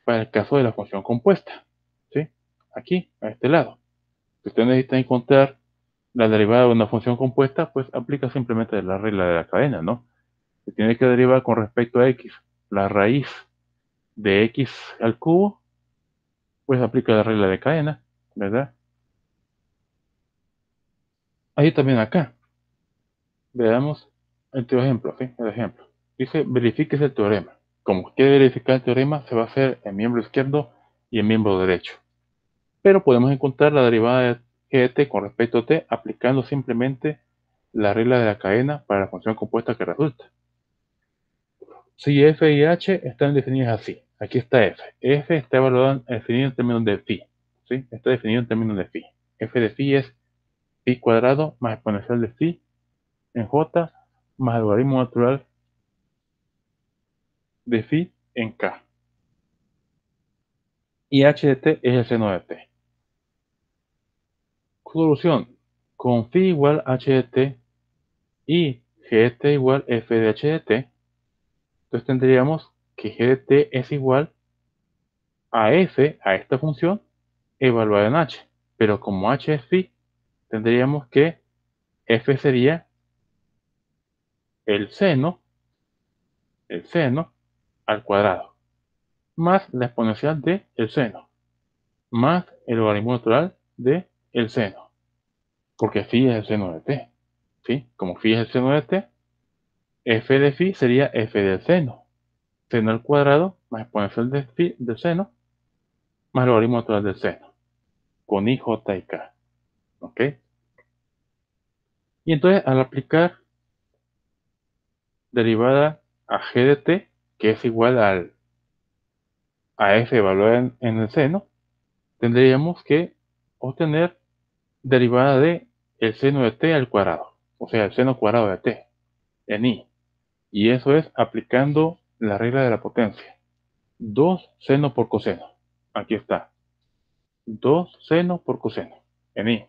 para el caso de la función compuesta. ¿Sí? Aquí, a este lado. Si usted necesita encontrar la derivada de una función compuesta, pues aplica simplemente la regla de la cadena, ¿no? Se tiene que derivar con respecto a x la raíz de x al cubo, pues aplica la regla de cadena, ¿verdad? Ahí también acá. Veamos el ejemplo, ¿sí? El ejemplo. Dice, verifíquese el teorema. Como quiere verificar el teorema, se va a hacer el miembro izquierdo y el miembro derecho. Pero podemos encontrar la derivada de g de t con respecto a t aplicando simplemente la regla de la cadena para la función compuesta que resulta. Si f y h están definidas así, aquí está f. F está definido en términos de phi. ¿Sí? Está definido en términos de phi. F de phi es phi cuadrado más exponencial de phi en j más el logaritmo natural de phi en k. Y h de t es el seno de t. Solución. Con phi igual h de t y g de t igual f de h de t, entonces tendríamos que g de t es igual a f, a esta función, evaluada en h. Pero como h es phi, tendríamos que f sería el seno al cuadrado, más la exponencial de el seno, más el logaritmo natural de el seno, porque phi es el seno de t. ¿Sí? Como phi es el seno de t, f de phi sería f del seno al cuadrado más exponencial de phi del seno, más el logaritmo natural del seno, con i, j y k. ¿Ok? Y entonces al aplicar derivada a g de t, que es igual a f evaluada en el seno, tendríamos que obtener derivada de el seno de t al cuadrado, o sea, el seno cuadrado de t en i. Y eso es aplicando la regla de la potencia. 2 seno por coseno. Aquí está. 2 seno por coseno en i.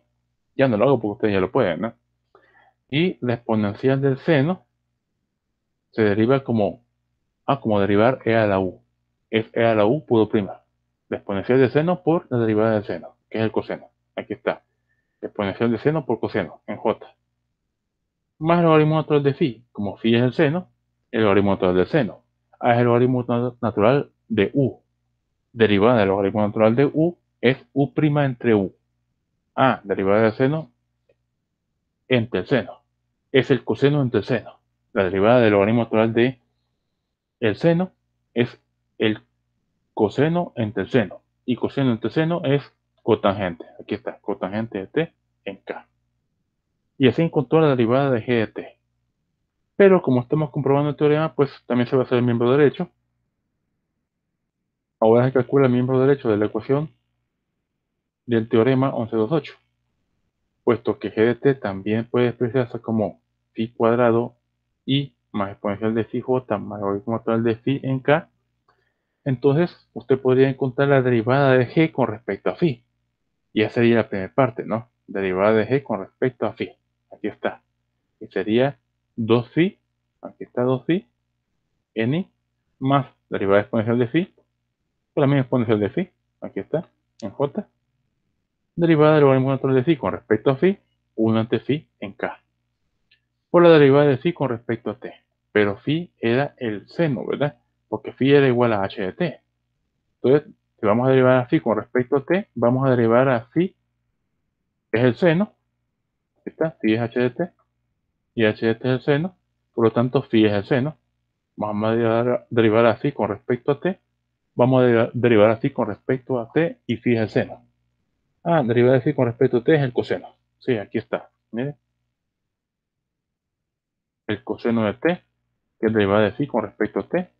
Ya no lo hago porque ustedes ya lo pueden, ¿no? Y la exponencial del seno se deriva como derivar e a la u. Es e a la u puro prima. La exponencial del seno por la derivada del seno, que es el coseno. Aquí está. La exponencial del seno por coseno, en j. Más el logaritmo natural de phi. Como phi es el seno, el logaritmo natural del seno. A es el logaritmo natural de u. Derivada del logaritmo natural de u es u' entre u. A, derivada del seno entre el seno. Es el coseno entre el seno. La derivada del logaritmo natural de el seno es el coseno entre el seno. Y coseno entre seno es cotangente. Aquí está, cotangente de t en k. Y así encontró la derivada de g de t. Pero como estamos comprobando el teorema, pues también se va a hacer el miembro derecho. Ahora se calcula el miembro derecho de la ecuación del teorema 1128, puesto que g de t también puede expresarse como phi cuadrado i más exponencial de phi j más logaritmo natural de phi en k. Entonces usted podría encontrar la derivada de g con respecto a phi. Y esa sería la primera parte, ¿no? Derivada de g con respecto a phi. Aquí está. Y sería 2 phi, aquí está 2 phi, en i, más derivada exponencial de phi, por la misma exponencial de phi, aquí está, en j, derivada del logaritmo natural de phi con respecto a phi, 1 ante phi en k, por la derivada de phi con respecto a t. Pero phi era el seno, ¿verdad? Porque phi era igual a h de t. Entonces, si vamos a derivar a phi con respecto a t, vamos a derivar a phi, que es el seno, aquí está, phi es h de t, y h de t es el seno, por lo tanto phi es el seno. Vamos a derivar a phi con respecto a t, vamos a derivar a phi con respecto a t y phi es el seno. Ah, derivada de phi con respecto a t es el coseno. Sí, aquí está. Mire, el coseno de t, que es derivada de phi con respecto a t.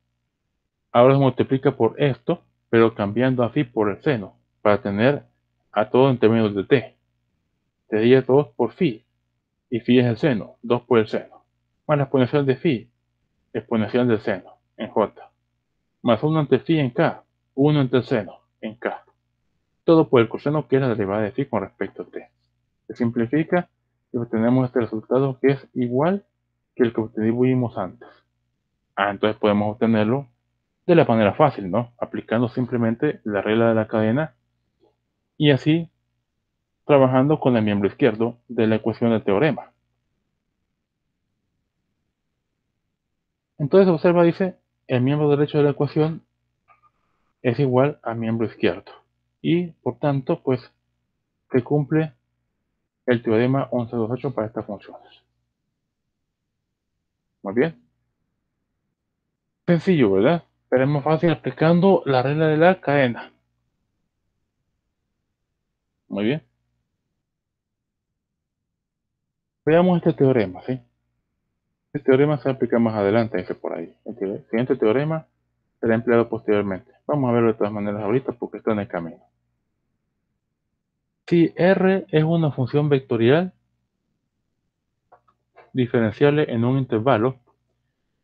Ahora se multiplica por esto, pero cambiando a phi por el seno, para tener a todo en términos de t. Sería 2 por phi, y phi es el seno, 2 por el seno. Más la exponencial de phi, exponencial del seno, en j. Más 1 ante phi en k, 1 entre el seno, en k. Todo por el coseno, que es la derivada de phi con respecto a t. Se simplifica y obtenemos este resultado que es igual que el que obtuvimos antes. Entonces podemos obtenerlo de la manera fácil, ¿no? Aplicando simplemente la regla de la cadena y así trabajando con el miembro izquierdo de la ecuación del teorema. Entonces observa, dice, el miembro derecho de la ecuación es igual al miembro izquierdo. Y por tanto, pues, se cumple el teorema 1128 para estas funciones. Muy bien. Sencillo, ¿verdad? Pero es más fácil aplicando la regla de la cadena. Muy bien. Veamos este teorema, ¿sí? Este teorema se aplica más adelante, dice por ahí. El siguiente teorema será empleado posteriormente. Vamos a verlo de todas maneras ahorita porque está en el camino. Si R es una función vectorial diferenciable en un intervalo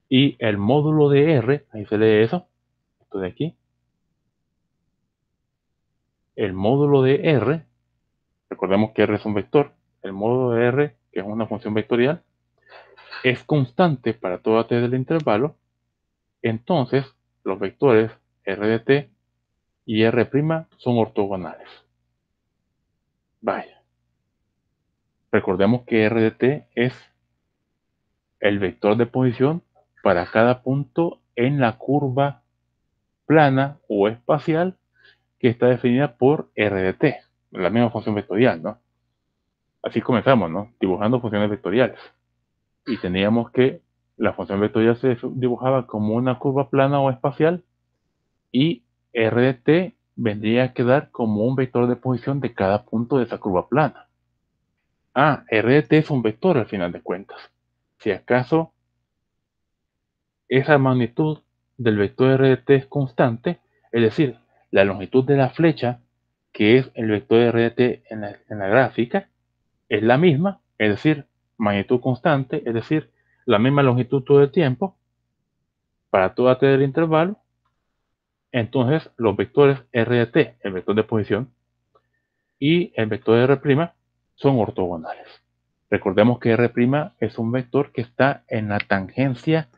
y el módulo de R, ahí se lee eso, esto de aquí, el módulo de R, recordemos que R es un vector, el módulo de R, que es una función vectorial, es constante para toda t del intervalo, entonces los vectores R de t y R' son ortogonales. Vaya. Recordemos que R de t es el vector de posición para cada punto en la curva plana o espacial que está definida por R de t, la misma función vectorial, ¿no? Así comenzamos, ¿no? Dibujando funciones vectoriales. Y teníamos que la función vectorial se dibujaba como una curva plana o espacial y R de t vendría a quedar como un vector de posición de cada punto de esa curva plana. RT es un vector al final de cuentas. Si acaso esa magnitud del vector RT es constante, es decir, la longitud de la flecha, que es el vector RT en la gráfica, es la misma, es decir, magnitud constante, es decir, la misma longitud todo el tiempo, para toda t del intervalo, entonces los vectores RT, el vector de posición, y el vector R' son ortogonales. Recordemos que R' es un vector que está en la tangencia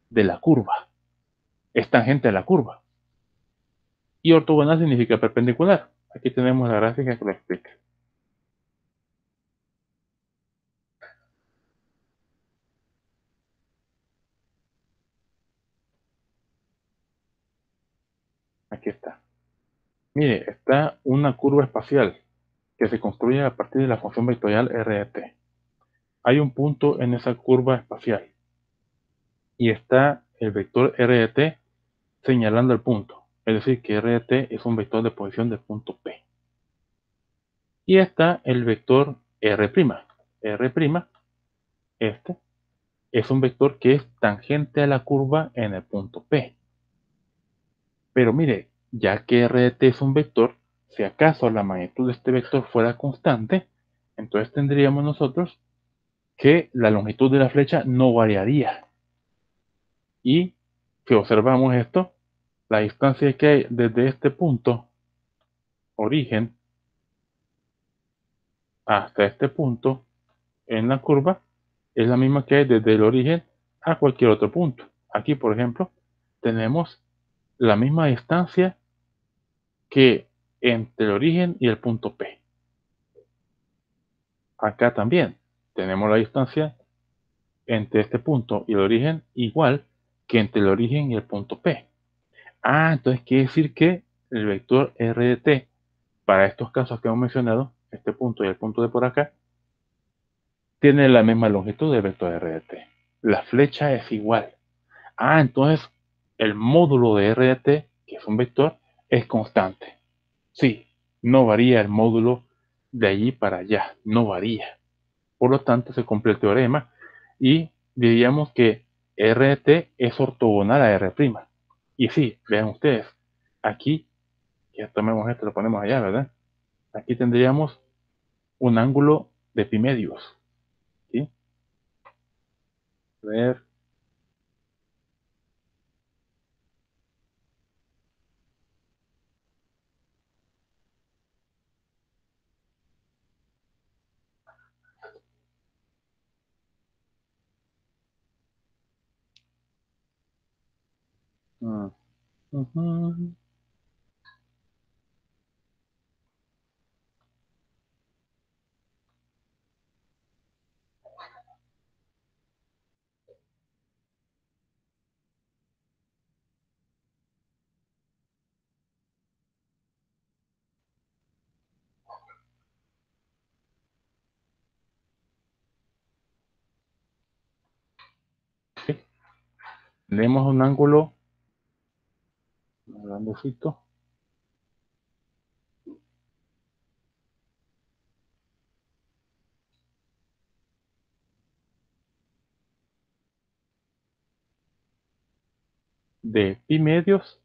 de la curva. Es tangente a la curva. Y ortogonal significa perpendicular. Aquí tenemos la gráfica que lo explica. Aquí está. Mire, está una curva espacial que se construye a partir de la función vectorial RT. Hay un punto en esa curva espacial y está el vector RT señalando el punto. Es decir, que RT es un vector de posición del punto P. Y está el vector R'. R', este, es un vector que es tangente a la curva en el punto P. Pero mire, ya que RT es un vector, si acaso la magnitud de este vector fuera constante, entonces tendríamos nosotros que la longitud de la flecha no variaría. Y si observamos esto, la distancia que hay desde este punto, origen, hasta este punto en la curva, es la misma que hay desde el origen a cualquier otro punto. Aquí, por ejemplo, tenemos la misma distancia que entre el origen y el punto P. Acá también tenemos la distancia entre este punto y el origen igual que entre el origen y el punto P. Entonces quiere decir que el vector R de t para estos casos que hemos mencionado, este punto y el punto de por acá, tiene la misma longitud del vector R de t. La flecha es igual. Entonces el módulo de R de t, que es un vector, es constante. Sí, no varía el módulo de allí para allá, no varía. Por lo tanto, se cumple el teorema y diríamos que R de t es ortogonal a R'. Y sí, vean ustedes, aquí, ya tomemos esto, lo ponemos allá, ¿verdad? Aquí tendríamos un ángulo de pi medios. ¿Sí? A ver. Mm, ujú. Sí, tenemos un ángulo más grandecito de pi medios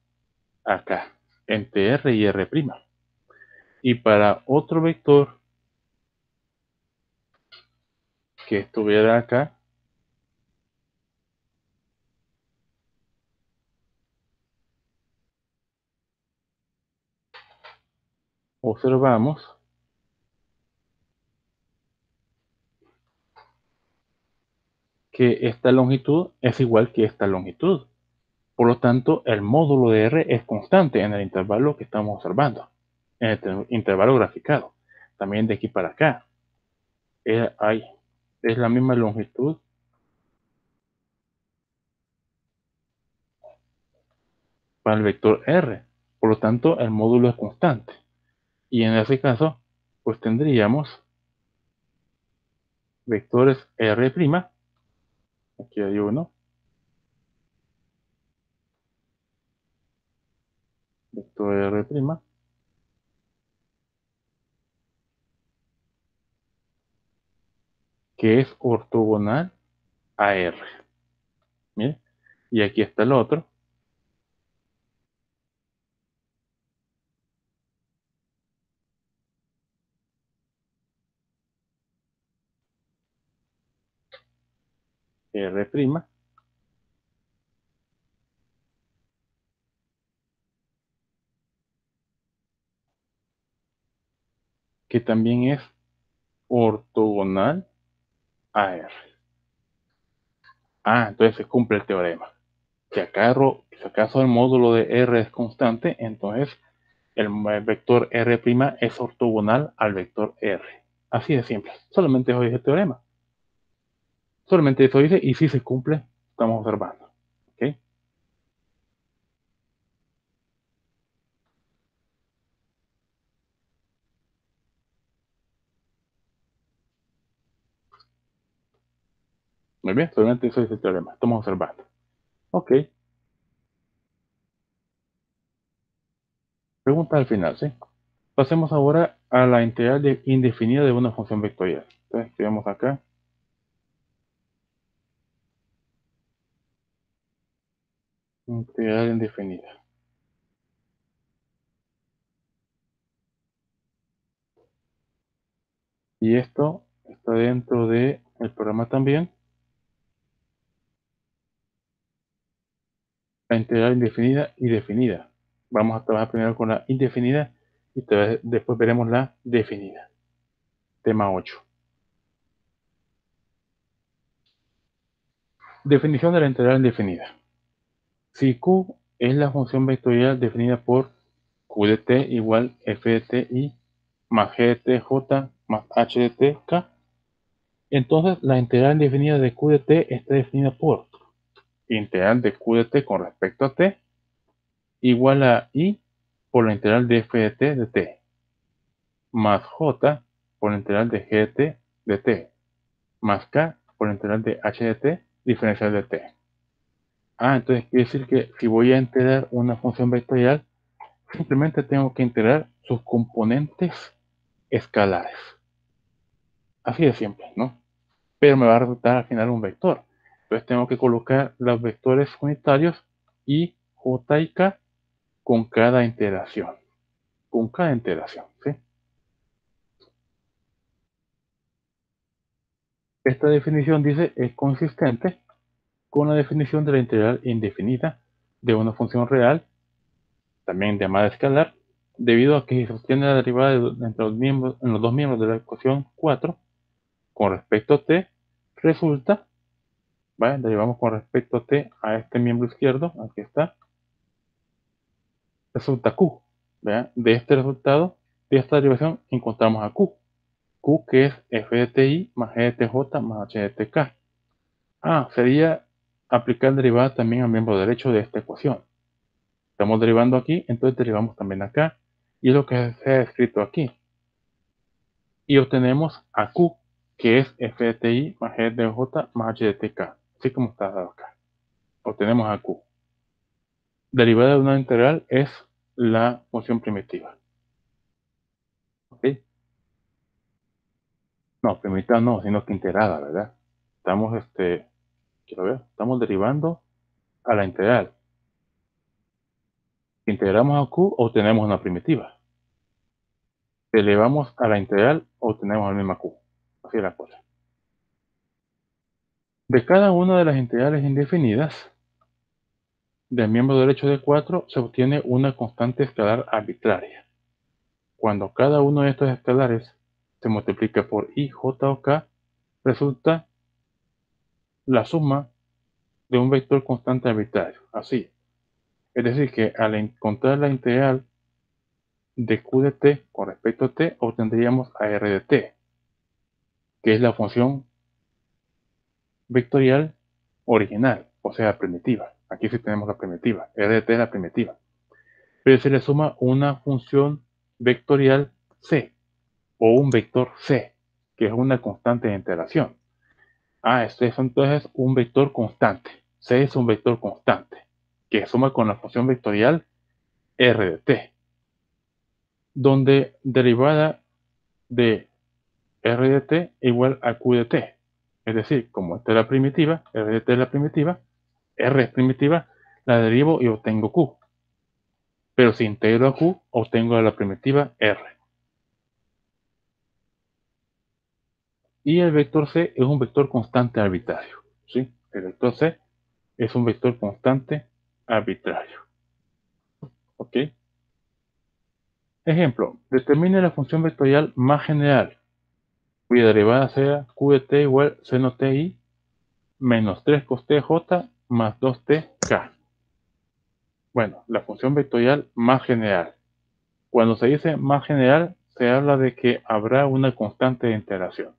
acá, entre R y R'. Y para otro vector que estuviera acá, observamos que esta longitud es igual que esta longitud. Por lo tanto, el módulo de R es constante en el intervalo que estamos observando, en el intervalo graficado. También de aquí para acá. Es la misma longitud para el vector R. Por lo tanto, el módulo es constante. Y en ese caso, pues tendríamos vectores R'. Aquí hay uno. Vector R'. que es ortogonal a R. Mire, y aquí está el otro, R', que también es ortogonal a R. Entonces se cumple el teorema. Si acaso el módulo de R es constante, entonces el vector R' es ortogonal al vector R. Así de simple. Solamente eso dice el teorema. Solamente eso dice, y si se cumple, estamos observando. ¿Ok? Muy bien, solamente eso dice el teorema. Estamos observando. Ok. Pregunta al final, ¿sí? Pasemos ahora a la integral indefinida de una función vectorial. Entonces, escribimos acá, integral indefinida. Y esto está dentro del programa también. La integral indefinida y definida. Vamos a trabajar primero con la indefinida y después veremos la definida. Tema 8. Definición de la integral indefinida. Si Q es la función vectorial definida por Q de t igual f de t i más g de t j más h de t k, entonces la integral indefinida de Q de t está definida por integral de Q de t con respecto a t igual a i por la integral de f de t más j por la integral de g de t más k por la integral de h de t diferencial de t. Entonces quiere decir que si voy a integrar una función vectorial, simplemente tengo que integrar sus componentes escalares. Así de simple, ¿no? Pero me va a resultar al final un vector. Entonces tengo que colocar los vectores unitarios i, j y k con cada integración. Con cada integración, ¿sí? Esta definición dice es consistente con la definición de la integral indefinida de una función real, también llamada escalar, debido a que se sostiene la derivada entre en los dos miembros de la ecuación 4 con respecto a t, resulta, ¿vale? Derivamos con respecto a t a este miembro izquierdo, aquí está, resulta q. ¿Vean? De este resultado, de esta derivación, encontramos a q. Q que es f de ti más g de tj más h de tk. Sería aplicar derivada también al miembro derecho de esta ecuación. Estamos derivando aquí, entonces derivamos también acá. Y es lo que se ha escrito aquí. Y obtenemos a q, que es f de ti más g de tj más h de tk. Así como está dado acá. Obtenemos a q. Derivada de una integral es la función primitiva. ¿Ok? No, primitiva no, sino que integrada, ¿verdad? Estamos, quiero ver, estamos derivando a la integral. Si integramos a q, obtenemos una primitiva. Si elevamos a la integral, obtenemos la misma q. Así es la cosa. De cada una de las integrales indefinidas del miembro derecho de 4 se obtiene una constante escalar arbitraria. Cuando cada uno de estos escalares se multiplica por i, j o k, resulta la suma de un vector constante arbitrario. Así. Es decir, que al encontrar la integral de q de t con respecto a t, obtendríamos a r de t, que es la función vectorial original, o sea, primitiva. Aquí sí tenemos la primitiva. R de t es la primitiva. Pero se le suma una función vectorial c, o un vector c, que es una constante de integración. Esto es entonces un vector constante. C es un vector constante, que suma con la función vectorial r de t, donde derivada de r de t igual a q de t. Es decir, como esta es la primitiva, r de t es la primitiva, r es primitiva, la derivo y obtengo q. Pero si integro a q, obtengo la primitiva r. Y el vector c es un vector constante arbitrario. ¿Sí? El vector c es un vector constante arbitrario. ¿Ok? Ejemplo, determine la función vectorial más general, cuya derivada sea q de t igual seno ti menos 3 cos t j más 2t k. Bueno, la función vectorial más general. Cuando se dice más general, se habla de que habrá una constante de integración.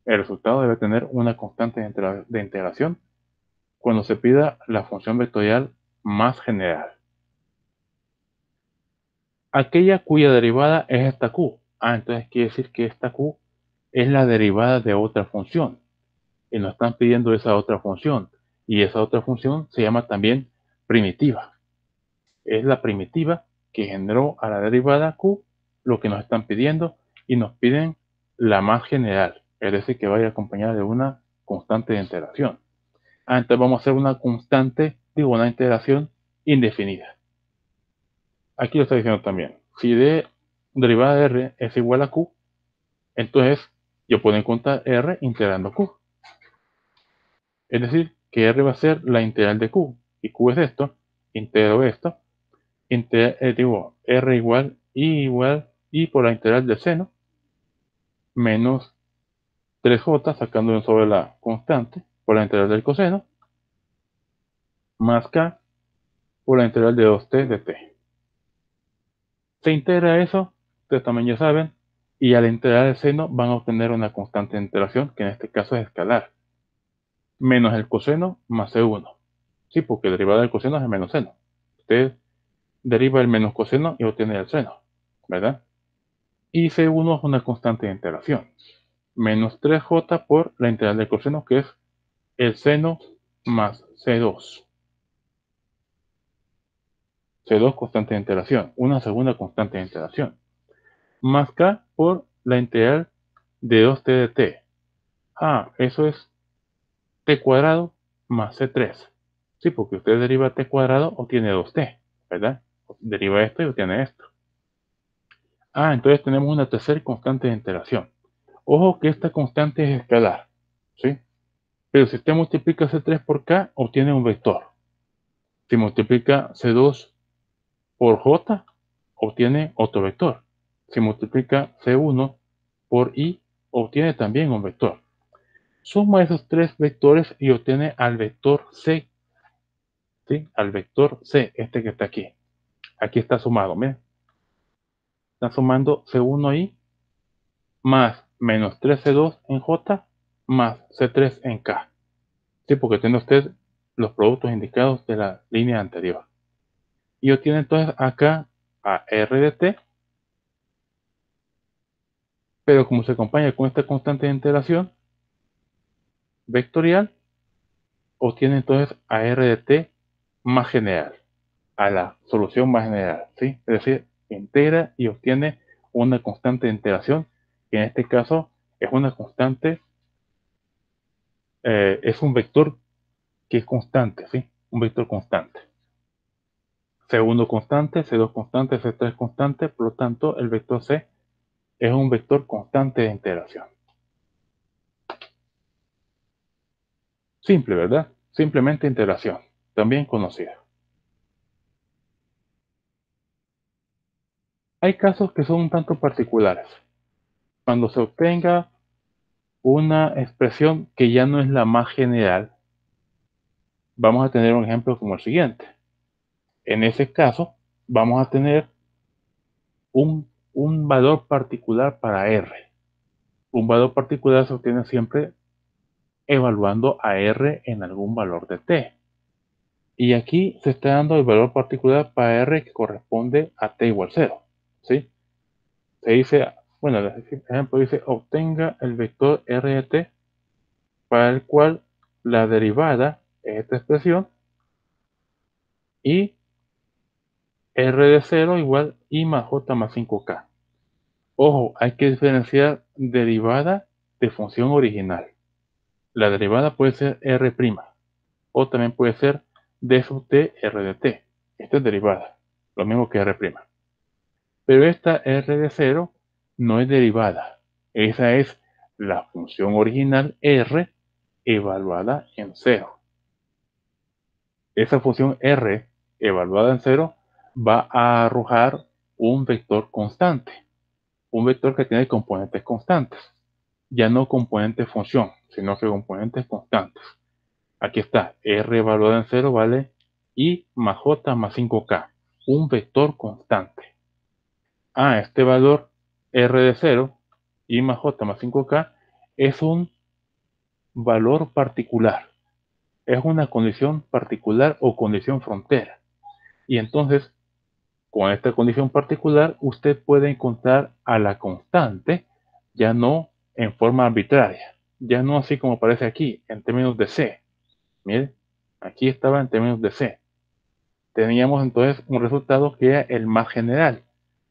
El resultado debe tener una constante de integración cuando se pida la función vectorial más general. Aquella cuya derivada es esta q. Entonces quiere decir que esta q es la derivada de otra función. Y nos están pidiendo esa otra función. Y esa otra función se llama también primitiva. Es la primitiva que generó a la derivada q lo que nos están pidiendo y nos piden la más general. Es decir, que vaya acompañada de una constante de integración. Entonces vamos a hacer una constante, una integración indefinida. Aquí lo está diciendo también. Si d derivada de r es igual a q, entonces yo puedo encontrar r integrando q. Es decir, que r va a ser la integral de q. Y q es esto. Integro esto. Digo, r igual y por la integral del seno menos 3j sacando sobre la constante por la integral del coseno más k por la integral de 2t de t. Se integra eso, ustedes también ya saben, y al integrar el seno van a obtener una constante de integración, que en este caso es escalar, menos el coseno más c1. Sí, porque la derivada del coseno es el menos seno. Usted deriva el menos coseno y obtiene el seno, ¿verdad? Y c1 es una constante de integración. Menos 3j por la integral del coseno, que es el seno más c2. C2 constante de integración, una segunda constante de integración. Más k por la integral de 2t de t. Eso es t cuadrado más c3. Sí, porque usted deriva t cuadrado obtiene 2t, ¿verdad? Deriva esto y obtiene esto. Entonces tenemos una tercera constante de integración. Ojo que esta constante es escalar, ¿sí? Pero si usted multiplica c3 por k, obtiene un vector. Si multiplica c2 por j, obtiene otro vector. Si multiplica c1 por i, obtiene también un vector. Suma esos tres vectores y obtiene al vector c, ¿sí? Al vector c, este que está aquí. Aquí está sumado, miren. Está sumando c1i más menos 3c2 en j más c3 en k. Sí, porque tiene usted los productos indicados de la línea anterior. Y obtiene entonces acá a r de t, pero como se acompaña con esta constante de integración vectorial, obtiene entonces a r de t más general, a la solución más general, ¿sí? Es decir, integra y obtiene una constante de integración, que en este caso es una constante, es un vector que es constante, ¿sí? Un vector constante. C1 constante, C2 constante, C3 constante, por lo tanto el vector C es un vector constante de integración. Simple, ¿verdad? Simplemente integración, también conocida. Hay casos que son un tanto particulares. Cuando se obtenga una expresión que ya no es la más general, vamos a tener un ejemplo como el siguiente. En ese caso, vamos a tener un valor particular para R. Un valor particular se obtiene siempre evaluando a R en algún valor de T. Y aquí se está dando el valor particular para R que corresponde a T igual 0. ¿Sí? Se dice, bueno, el ejemplo dice, obtenga el vector R de T para el cual la derivada es esta expresión y R de 0 igual I más J más 5K. Ojo, hay que diferenciar derivada de función original. La derivada puede ser R', o también puede ser d sub t r de t. Esta es derivada, lo mismo que R'. Pero esta R de 0 no es derivada. Esa es la función original R evaluada en 0. Esa función R evaluada en 0 va a arrojar un vector constante. Un vector que tiene componentes constantes. Ya no componentes función, sino que componentes constantes. Aquí está, R evaluada en 0 vale I más J más 5K. Un vector constante. Este valor R de 0, I más J más 5K, es un valor particular. Es una condición particular o condición frontera. Y entonces, con esta condición particular, usted puede encontrar a la constante, ya no en forma arbitraria, ya no así como aparece aquí, en términos de C. Miren, aquí estaba en términos de C. Teníamos entonces un resultado que era el más general.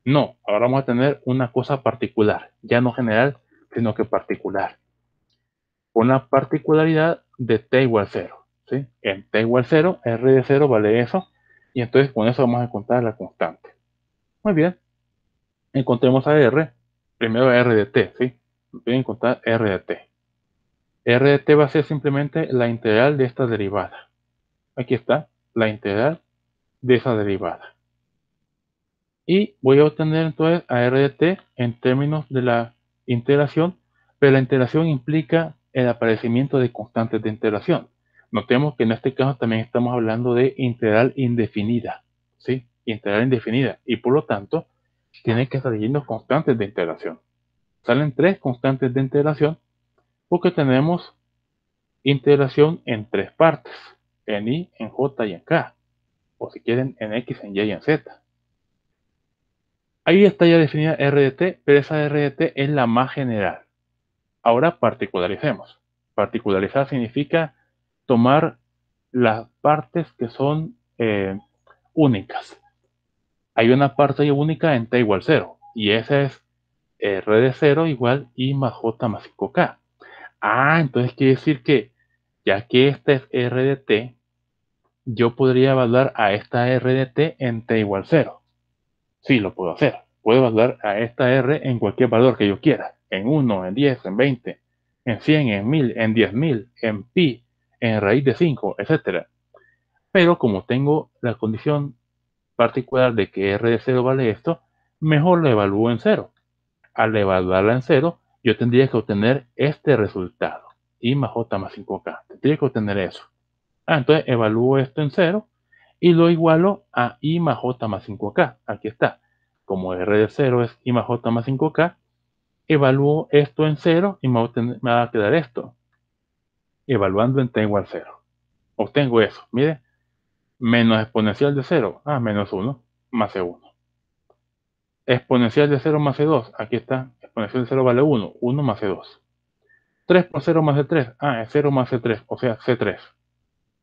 No, ahora vamos a tener una cosa particular, ya no general, sino que particular. Una particularidad de t igual 0. ¿Sí? En t igual 0, r de 0 vale eso, y entonces con eso vamos a encontrar la constante. Muy bien, encontremos a r, primero r de t, ¿sí? Voy a encontrar r de t. R de t va a ser simplemente la integral de esta derivada. Aquí está, la integral de esa derivada. Y voy a obtener entonces a r de t en términos de la integración, pero la integración implica el aparecimiento de constantes de integración. Notemos que en este caso también estamos hablando de integral indefinida, ¿sí? Integral indefinida, y por lo tanto tiene que estar yendo constantes de integración. Salen 3 constantes de integración porque tenemos integración en 3 partes, en y, en j y en k, o si quieren en x, en y y en z. Ahí está ya definida R de t, pero esa R de t es la más general. Ahora particularicemos. Particularizar significa tomar las partes que son únicas. Hay una parte única en t igual 0, y esa es R de 0 igual I más J más 5K. Entonces quiere decir que, ya que esta es R de t, yo podría evaluar a esta R de t en t igual 0. Sí, lo puedo hacer. Puedo evaluar a esta R en cualquier valor que yo quiera. En 1, en 10, en 20, en 100, en 1000, en 10.000, en pi, en raíz de 5, etc. Pero como tengo la condición particular de que R de 0 vale esto, mejor lo evalúo en 0. Al evaluarla en 0, yo tendría que obtener este resultado. I más J más 5K. Tendría que obtener eso. Entonces evalúo esto en 0 y lo igualo a I más J más 5K. Aquí está. Como R de 0 es I más J más 5K, evalúo esto en 0 y me va a quedar esto. Evaluando en t igual 0. Obtengo eso. Mire, menos exponencial de 0. Menos 1 más C1. Exponencial de 0 más C2. Aquí está. Exponencial de 0 vale 1. 1 más C2. 3 por 0 más C3. Es 0 más C3. O sea, C3.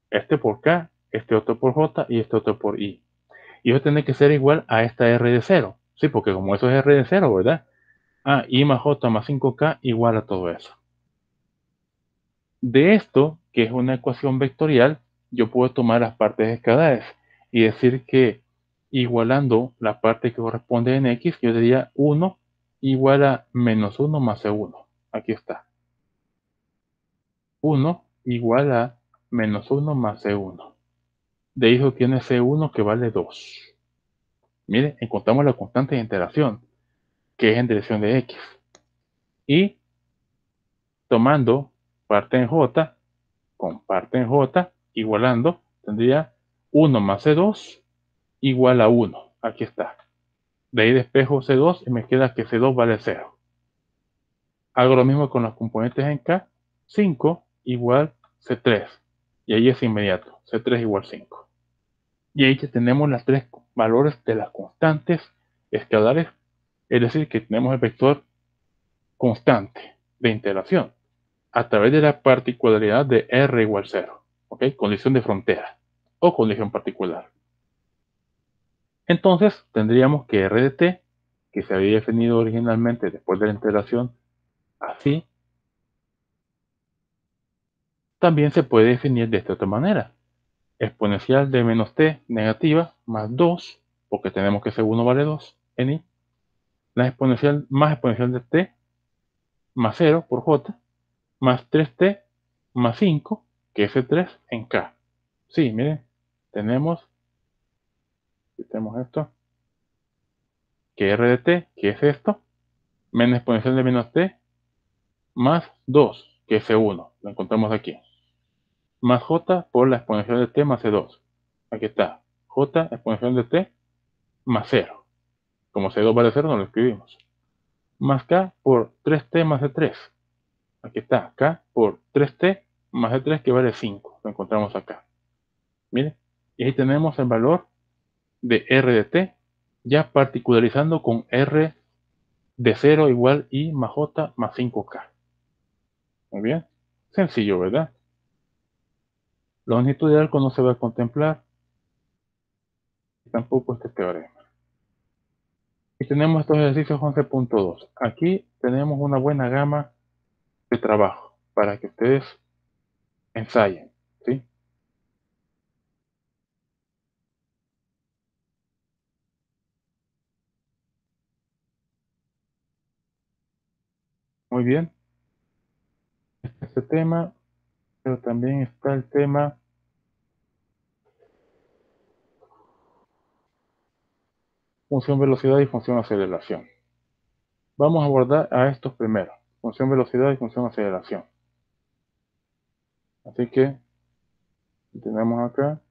Este por K, este otro por J y este otro por I. Y eso tiene que ser igual a esta R de 0. Sí, porque como eso es R de 0, ¿verdad? I más J más 5K igual a todo eso. De esto, que es una ecuación vectorial, yo puedo tomar las partes escalares y decir que igualando la parte que corresponde en X, yo diría 1 igual a menos 1 más C1. Aquí está. 1 igual a menos 1 más C1. De ahí se obtiene C1 que vale 2. Miren, encontramos la constante de interacción, que es en dirección de X. Y tomando parte en J con parte en J, igualando, tendría 1 más C2 igual a 1. Aquí está. De ahí despejo C2 y me queda que C2 vale 0. Hago lo mismo con los componentes en K. 5 igual C3. Y ahí es inmediato. C3 igual 5. Y ahí ya tenemos los 3 valores de las constantes escalares. Es decir, que tenemos el vector constante de integración a través de la particularidad de R igual 0. ¿Ok? Condición de frontera o condición particular. Entonces tendríamos que R de t, que se había definido originalmente después de la integración así, También se puede definir de esta otra manera. Exponencial de menos t negativa más 2, porque tenemos que C1 vale 2 en i, la exponencial más exponencial de t más 0 por j, más 3t más 5, que es 3 en k. Sí, miren, tenemos esto, que r de t, que es esto, menos exponencial de menos t, más 2, que es C1, lo encontramos aquí, más j por la exponencial de t más C2. Aquí está, j exponencial de t más 0. Como C2 vale 0, no lo escribimos. Más k por 3t más C3. Aquí está, k por 3t más C3, que vale 5. Lo encontramos acá. Miren, y ahí tenemos el valor de r de t, ya particularizando con r de 0 igual i más j más 5k. Muy bien, sencillo, ¿verdad? La longitud de arco no se va a contemplar, tampoco este teorema. Y tenemos estos ejercicios 11.2. Aquí tenemos una buena gama de trabajo para que ustedes ensayen, ¿sí? Muy bien, este tema, pero también está el tema función velocidad y función aceleración. Vamos a abordar a estos primeros, función velocidad y función aceleración. Así que tenemos acá,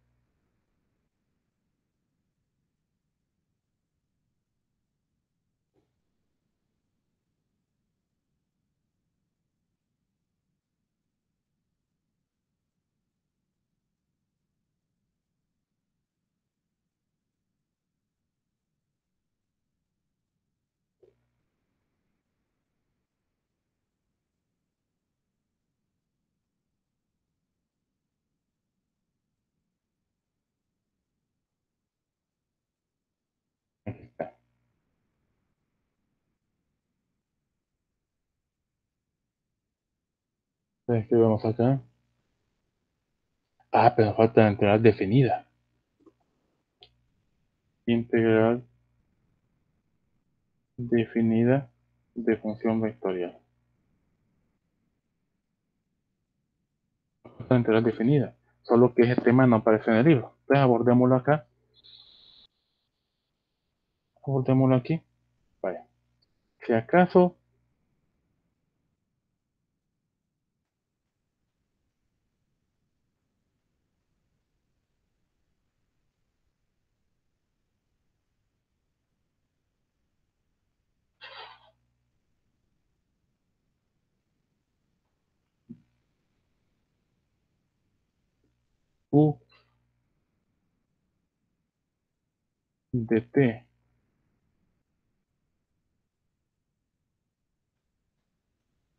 aquí está. Entonces, ¿qué vemos acá? Ah, pero falta la integral definida. Integral definida de función vectorial. Falta la integral definida. Solo que ese tema no aparece en el libro. Entonces abordémoslo acá. Abordémoslo aquí. Vaya. Si acaso u de t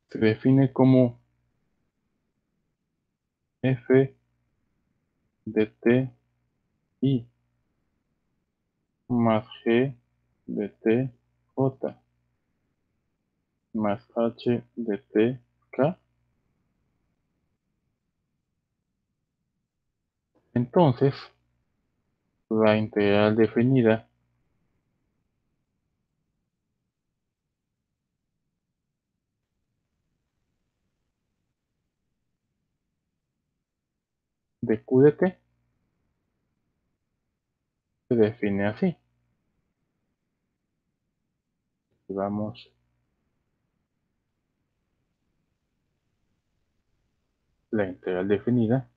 se define como f de t i más g de t j más h de t k, entonces la integral definida de q de t se define así. Vamos, la integral definida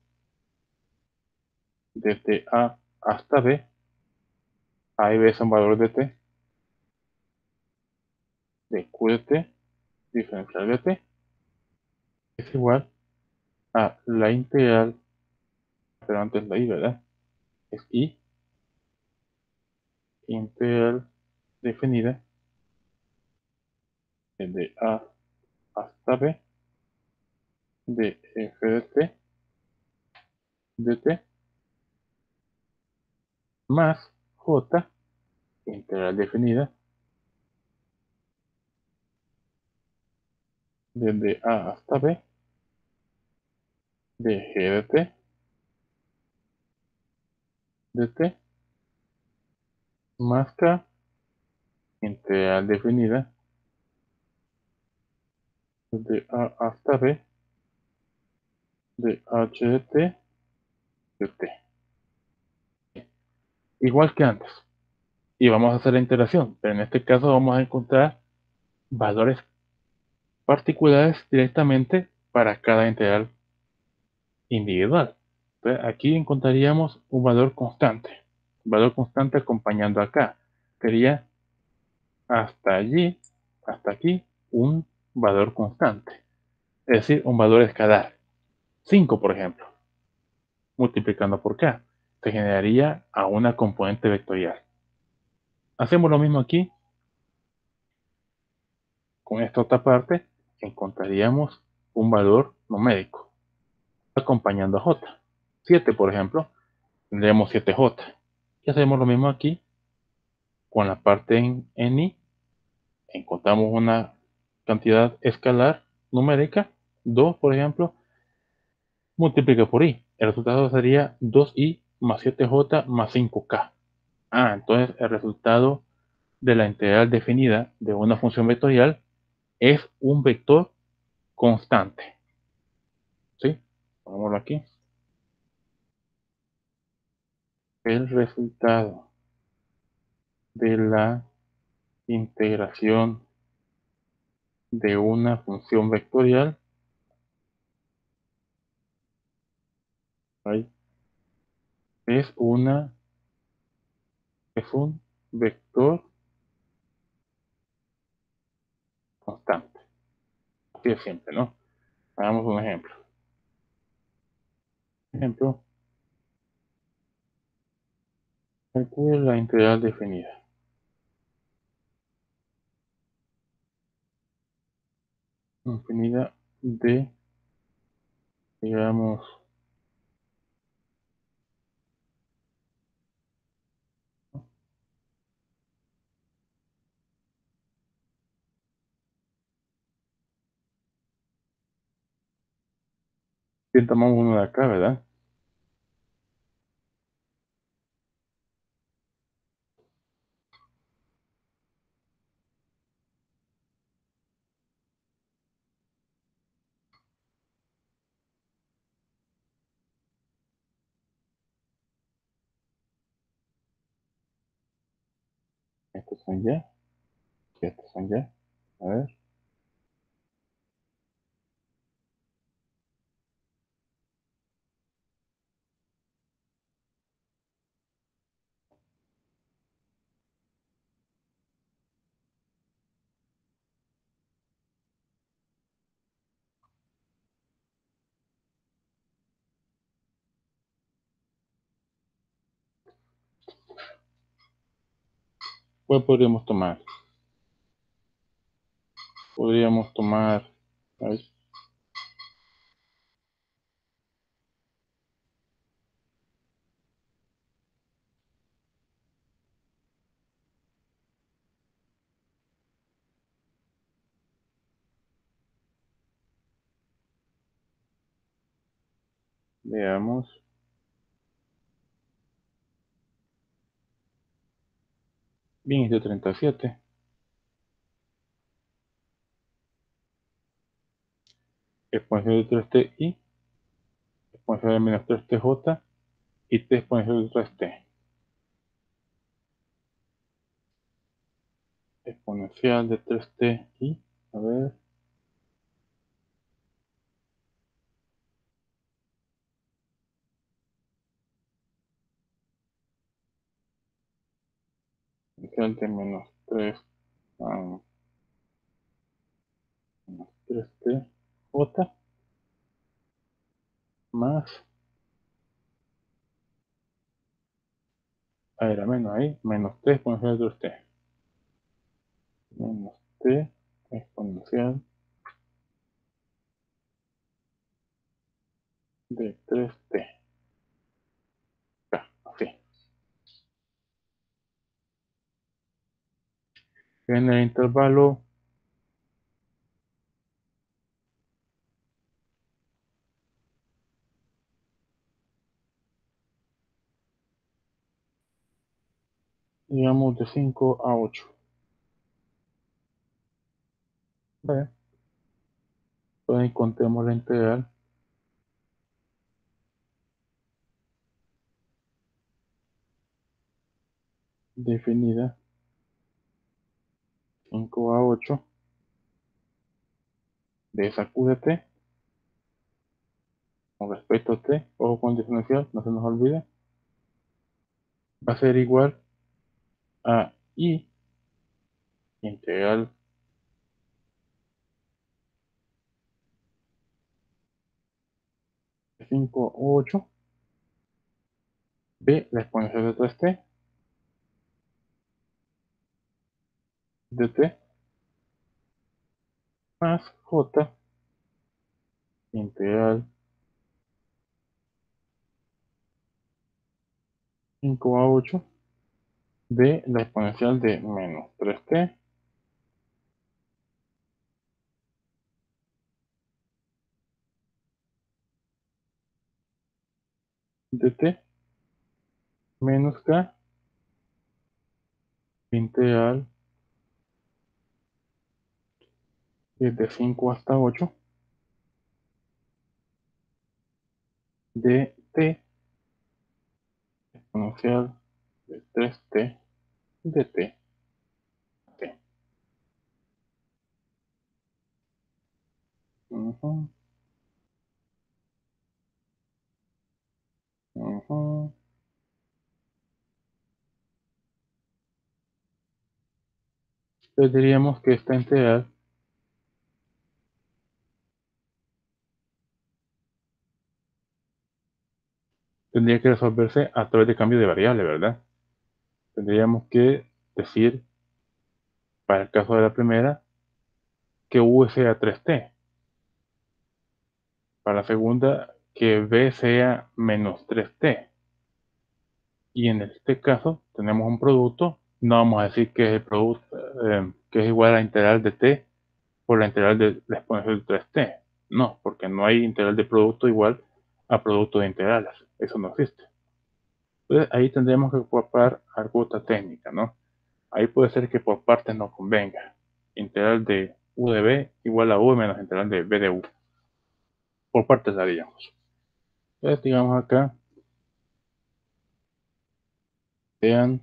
desde a hasta b, a y b son valores de t, de q de t diferencial de t, es igual a la integral, pero antes la i, ¿verdad? Es i integral definida desde a hasta b de f de t más j integral definida desde a hasta b de g de t de t más k integral definida de a hasta b de h de t de t. Igual que antes. Y vamos a hacer la integración, pero en este caso vamos a encontrar valores particulares directamente para cada integral individual. Entonces, aquí encontraríamos un valor constante acompañando acá. Sería hasta allí, hasta aquí, un valor constante, es decir, un valor escalar. 5, por ejemplo, multiplicando por k, se generaría a una componente vectorial. Hacemos lo mismo aquí, con esta otra parte, encontraríamos un valor numérico, acompañando a j. 7, por ejemplo, tendríamos 7j. Y hacemos lo mismo aquí, con la parte en i, encontramos una cantidad escalar numérica, 2, por ejemplo, multiplica por i. El resultado sería 2i más 7j más 5k. Entonces el resultado de la integral definida de una función vectorial es un vector constante. ¿Sí? Pongámoslo aquí. El resultado de la integración de una función vectorial ahí, es un vector constante. Así de simple, ¿no? Hagamos un ejemplo. Ejemplo, calcule la integral definida. Definida de, digamos, bien, tomamos uno de acá, ¿verdad? Estos son ya, y estos son ya. A ver, ¿cuál podríamos tomar? Podríamos tomar, a ver, veamos, bien, es de 37, exponencial de 3t y exponencial de menos 3tj y t exponencial de 3t. Exponencial de 3t y, a ver, exponencial de menos 3, menos 3t, j, más, a ver, a menos ahí, menos t exponencial de 3t, menos t exponencial de 3t. Así. En el intervalo digamos de 5 a 8. ¿Vale? Entonces encontremos la integral definida 5 a 8 de esa q de t con respecto a t, ojo con diferencial, no se nos olvide, va a ser igual a i integral de 5 a 8 de la exponencial de 3t de t más j integral 5 a 8 de la exponencial de menos 3t de t menos k integral desde 5 hasta 8 de t exponencial de 3t de t. T. Ujú, ujú. Entonces diríamos que esta integral tendría que resolverse a través de cambio de variable, ¿verdad? Tendríamos que decir, para el caso de la primera, que u sea 3t. Para la segunda, que b sea menos 3t. Y en este caso tenemos un producto, no vamos a decir que es el producto, que es igual a la integral de t por la integral de la exponencial de 3t. No, porque no hay integral de producto igual a producto de integrales. Eso no existe. Entonces ahí tendríamos que ocupar alguna técnica, ¿no? Ahí puede ser que por partes nos convenga. Integral de u de b igual a u menos integral de b de u. Por partes haríamos. Entonces digamos acá, sean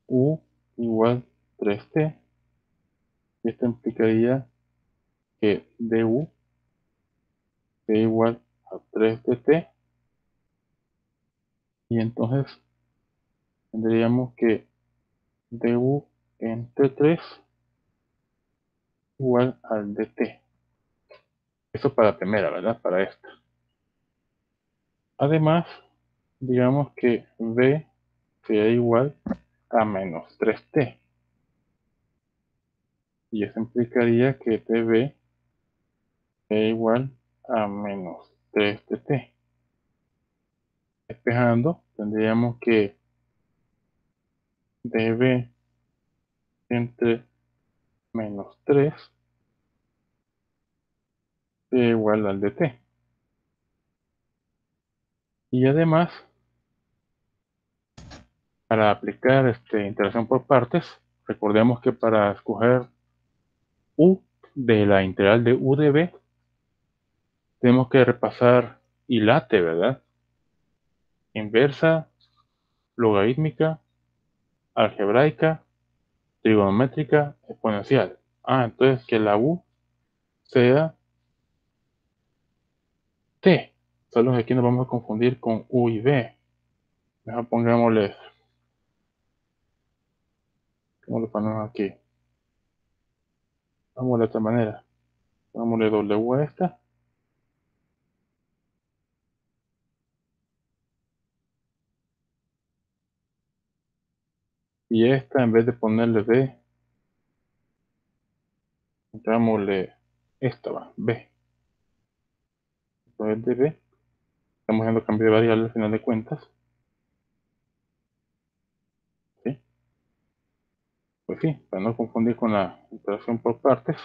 u igual 3t. Y esto implicaría que du sea igual a 3 de t. Y entonces tendríamos que du entre 3 igual al dt. Eso para la primera, ¿verdad? Para esta. Además, digamos que b sea igual a menos 3t. Y eso implicaría que db sea igual a menos 3 de t. Despejando, tendríamos que db entre menos 3 sea igual al dt. Y además, para aplicar integración por partes, recordemos que para escoger u de la integral de u de b, tenemos que repasar ILATE, ¿verdad? Inversa, logarítmica, algebraica, trigonométrica, exponencial. Entonces que la u sea t. Solo que aquí nos vamos a confundir con u y b. Mejor pongámosle, ¿cómo lo ponemos aquí? Vamos de esta manera. Pongámosle w a esta. Y esta, en vez de ponerle b, pongámosle esta, va, b. Entonces de b, estamos haciendo cambio de variable al final de cuentas. ¿Sí? Pues sí, para no confundir con la integración por partes,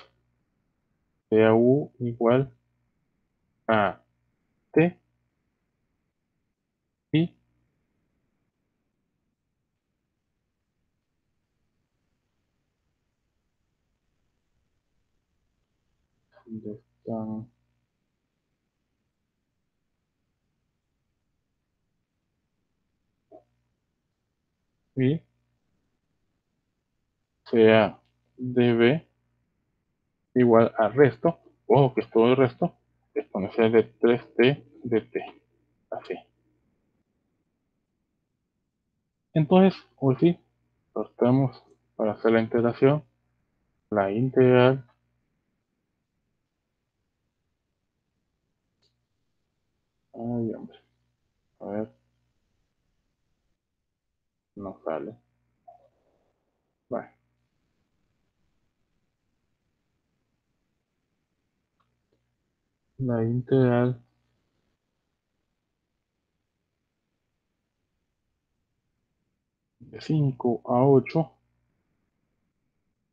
sea u igual a t y ¿dónde están? Y sea db igual a resto, ojo que es todo el resto, exponencial de 3t de t, así. Entonces, hoy sí, cortamos para hacer la integración, la integral, ay hombre, a ver, no sale, vale, la integral de 5 a 8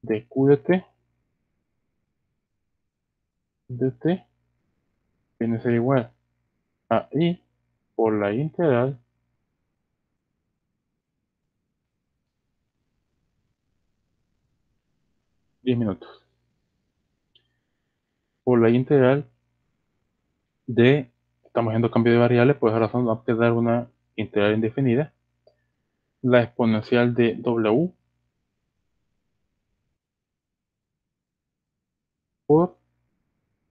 de q de t viene a ser igual a i por la integral 10 minutos, por la integral de, estamos haciendo cambio de variables, por esa razón vamos a quedar una integral indefinida, la exponencial de w por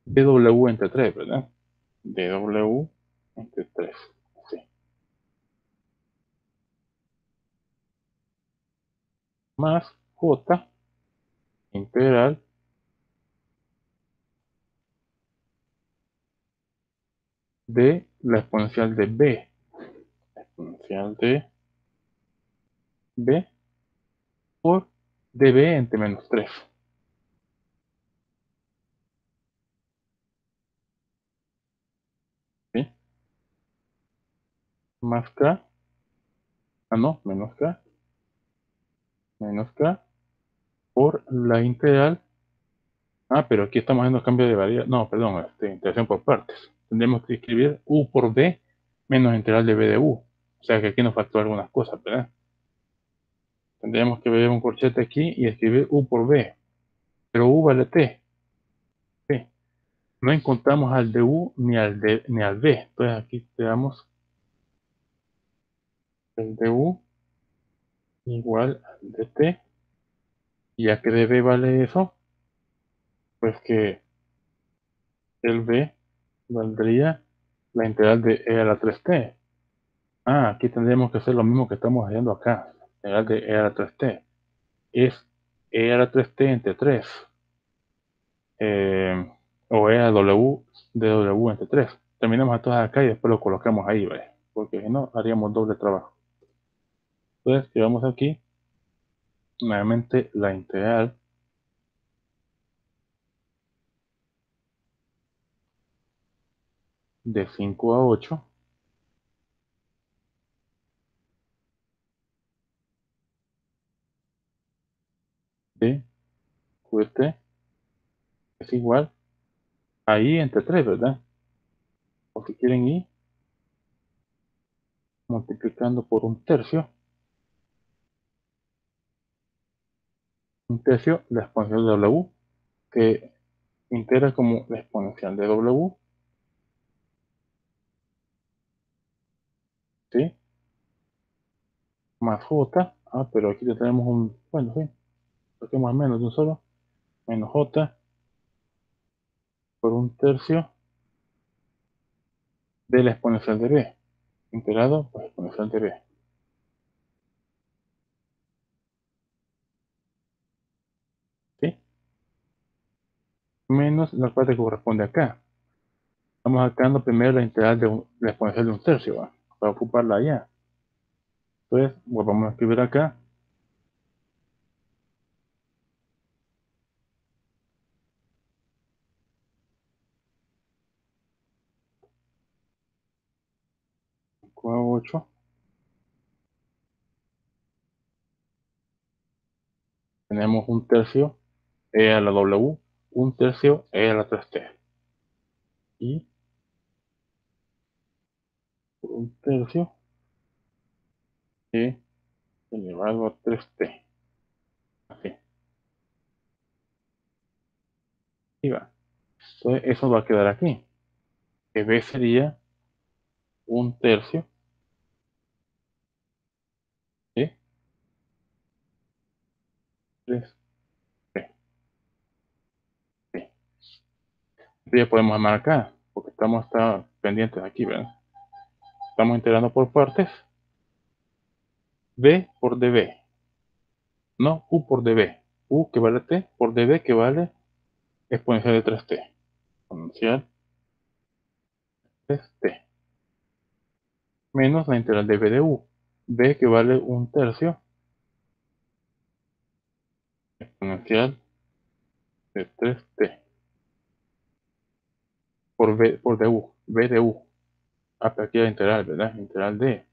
dw entre 3, ¿verdad? Dw entre 3, sí. Más j integral de la exponencial de b, exponencial de b por db entre menos 3, ¿sí? Más k, ah no, menos k por la integral, ah, pero aquí estamos haciendo cambio de variable, no, perdón, integración por partes. Tendremos que escribir u por b menos integral de b de u, o sea que aquí nos faltó algunas cosas, ¿verdad? Tendríamos que ver un corchete aquí y escribir u por b, pero u vale t, ¿sí? No encontramos al de u ni al b, entonces aquí tenemos el de u igual al de t, y ya que de b vale eso, pues que el b valdría la integral de e a la 3t. Ah, aquí tendríamos que hacer lo mismo que estamos haciendo acá. Integral de e a la 3t. Es e a la 3t entre 3. eh, o e a w de w entre 3. Terminamos a todas acá y después lo colocamos ahí, ¿vale? Porque si no, haríamos doble trabajo. Entonces, llevamos aquí nuevamente la integral de 5 a 8 de qt es igual a i entre 3, ¿verdad? O si quieren i multiplicando por un tercio la exponencial de w, que integra como la exponencial de w, ¿sí? Más j, ah, pero aquí ya tenemos un, bueno, sí, saquemos menos de un solo, menos j por un tercio de la exponencial de b, integrado por la exponencial de b, ¿sí? Menos la parte que corresponde acá. Estamos sacando primero la integral de la exponencial de un tercio, ¿va? Para ocuparla allá. Entonces, volvamos a escribir acá, 5 a 8, tenemos un tercio e a la w, un tercio e a la 3t. Y por un tercio e elevado a 3t. Así, y va. Entonces eso va a quedar aquí. Que b sería un tercio de 3t. Ya podemos marcar, porque estamos pendientes aquí, ¿verdad? Estamos integrando por partes. B por dB. No, U por dB. U que vale T por dB que vale exponencial de 3T. Exponencial 3T. Menos la integral de B de U. B que vale un tercio. Exponencial de 3T. Por B por du. B de U. Hasta aquí la integral, ¿verdad? Integral de.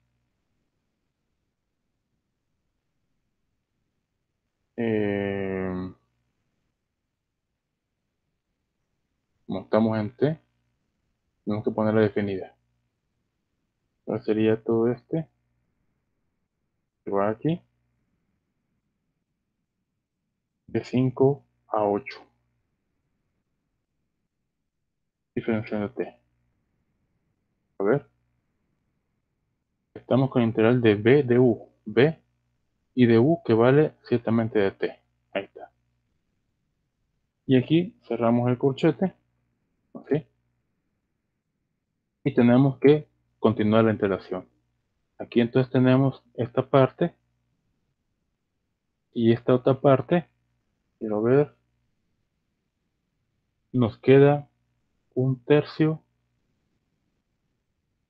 Eh, Como estamos en T, tenemos que ponerla definida. Ahora sería todo este. Que va aquí. De 5 a 8. Diferenciando T. A ver. Estamos con la integral de B de U. B y de U que vale ciertamente de T. Ahí está. Y aquí cerramos el corchete. ¿Sí? Y tenemos que continuar la integración. Aquí entonces tenemos esta parte y esta otra parte. Quiero ver. Nos queda un tercio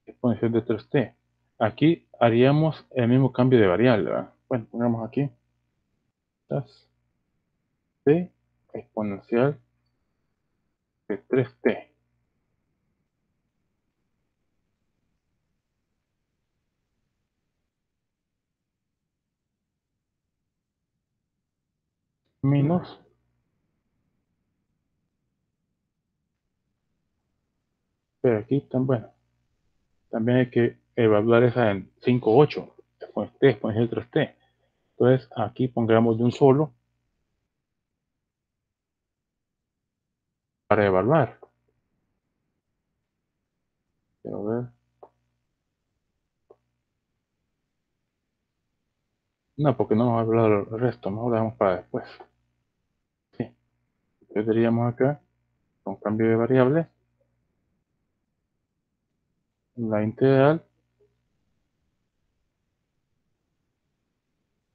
exponencial de 3t. Aquí haríamos el mismo cambio de variable, ¿verdad? Bueno, pongamos aquí t exponencial de 3t menos, pero aquí bueno, también hay que evaluar esa en 5, 8, t exponencial de 3t. Entonces aquí pongamos de un solo para evaluar. Quiero ver. No, porque no hemos hablado del resto, mejor lo dejamos para después. Sí, entonces diríamos acá, con cambio de variable, la integral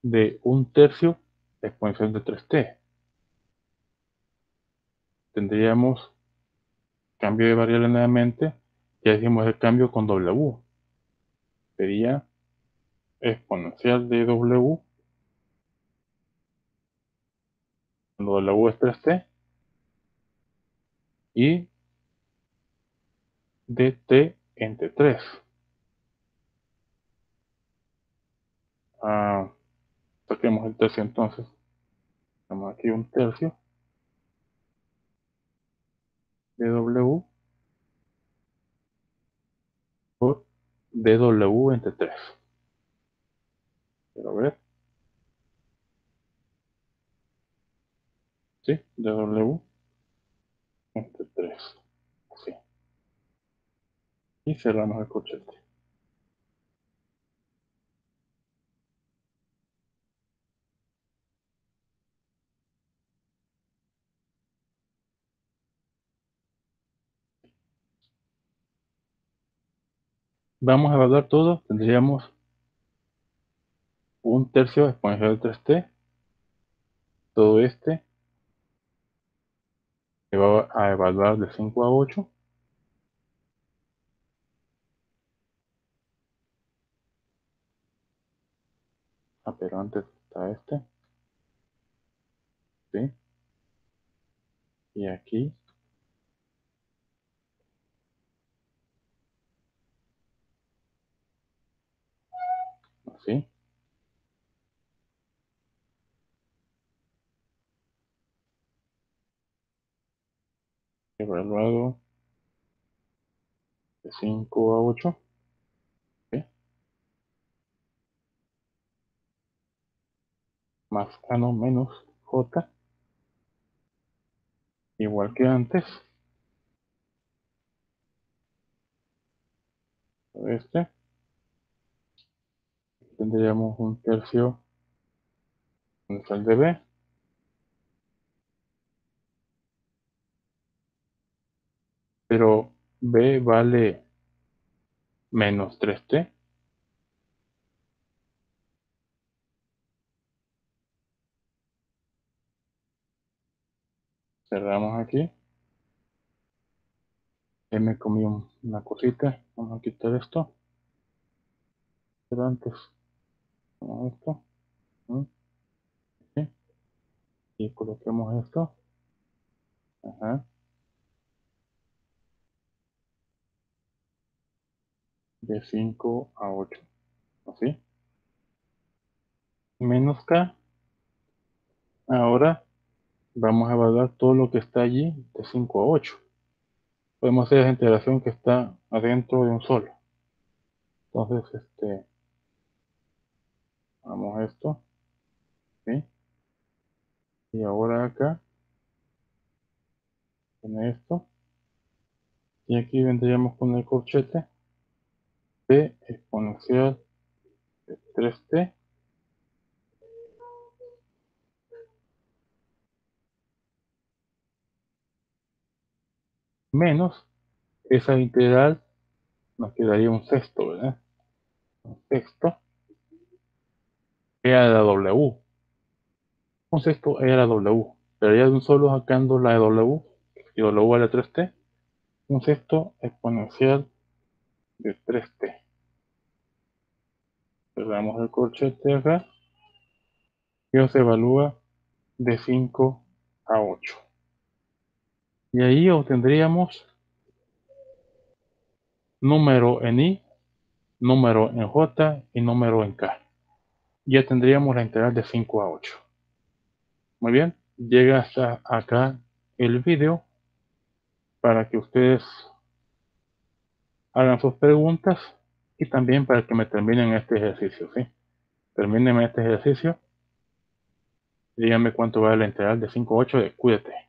de un tercio exponencial de 3t. Tendríamos cambio de variable nuevamente, ya hicimos el cambio con W. Sería exponencial de W, cuando W es 3t, y de t entre 3. Ah, saquemos el tercio entonces. Tenemos aquí un tercio de W por dW entre 3. Quiero ver, ¿sí? dW entre 3. Sí. Y cerramos el corchete. Vamos a evaluar todo. Tendríamos un tercio exponencial de 3t. Todo este se va a evaluar de 5 a 8. Ah, pero antes está este. ¿Sí? Y aquí, así. Evaluado de 5 a 8. ¿Sí? más no menos j, igual que antes. Este tendríamos un tercio el de b, pero b vale menos 3t. Cerramos aquí. Me comí una cosita. Vamos a quitar esto. Pero antes, vamos a esto. ¿Sí? Y coloquemos esto. Ajá. De 5 a 8. Así. Menos k. Ahora vamos a evaluar todo lo que está allí de 5 a 8. Podemos hacer esa integración que está adentro de un solo. Entonces, vamos a esto. ¿Sí? Y ahora acá, en esto. Y aquí vendríamos con el corchete de exponencial de 3t menos esa integral, nos quedaría un sexto, ¿verdad? Un sexto era la w. Un sexto era la w. Pero ya de un solo sacando la de w, y w vale 3t, un sexto exponencial de 3t. Cerramos el corchete acá y se evalúa de 5 a 8. Y ahí obtendríamos número en i, número en j y número en k. Ya tendríamos la integral de 5 a 8. Muy bien, llega hasta acá el video para que ustedes hagan sus preguntas y también para que me terminen este ejercicio, ¿sí? Terminen este ejercicio y díganme cuánto vale la integral de 5 a 8 de QT.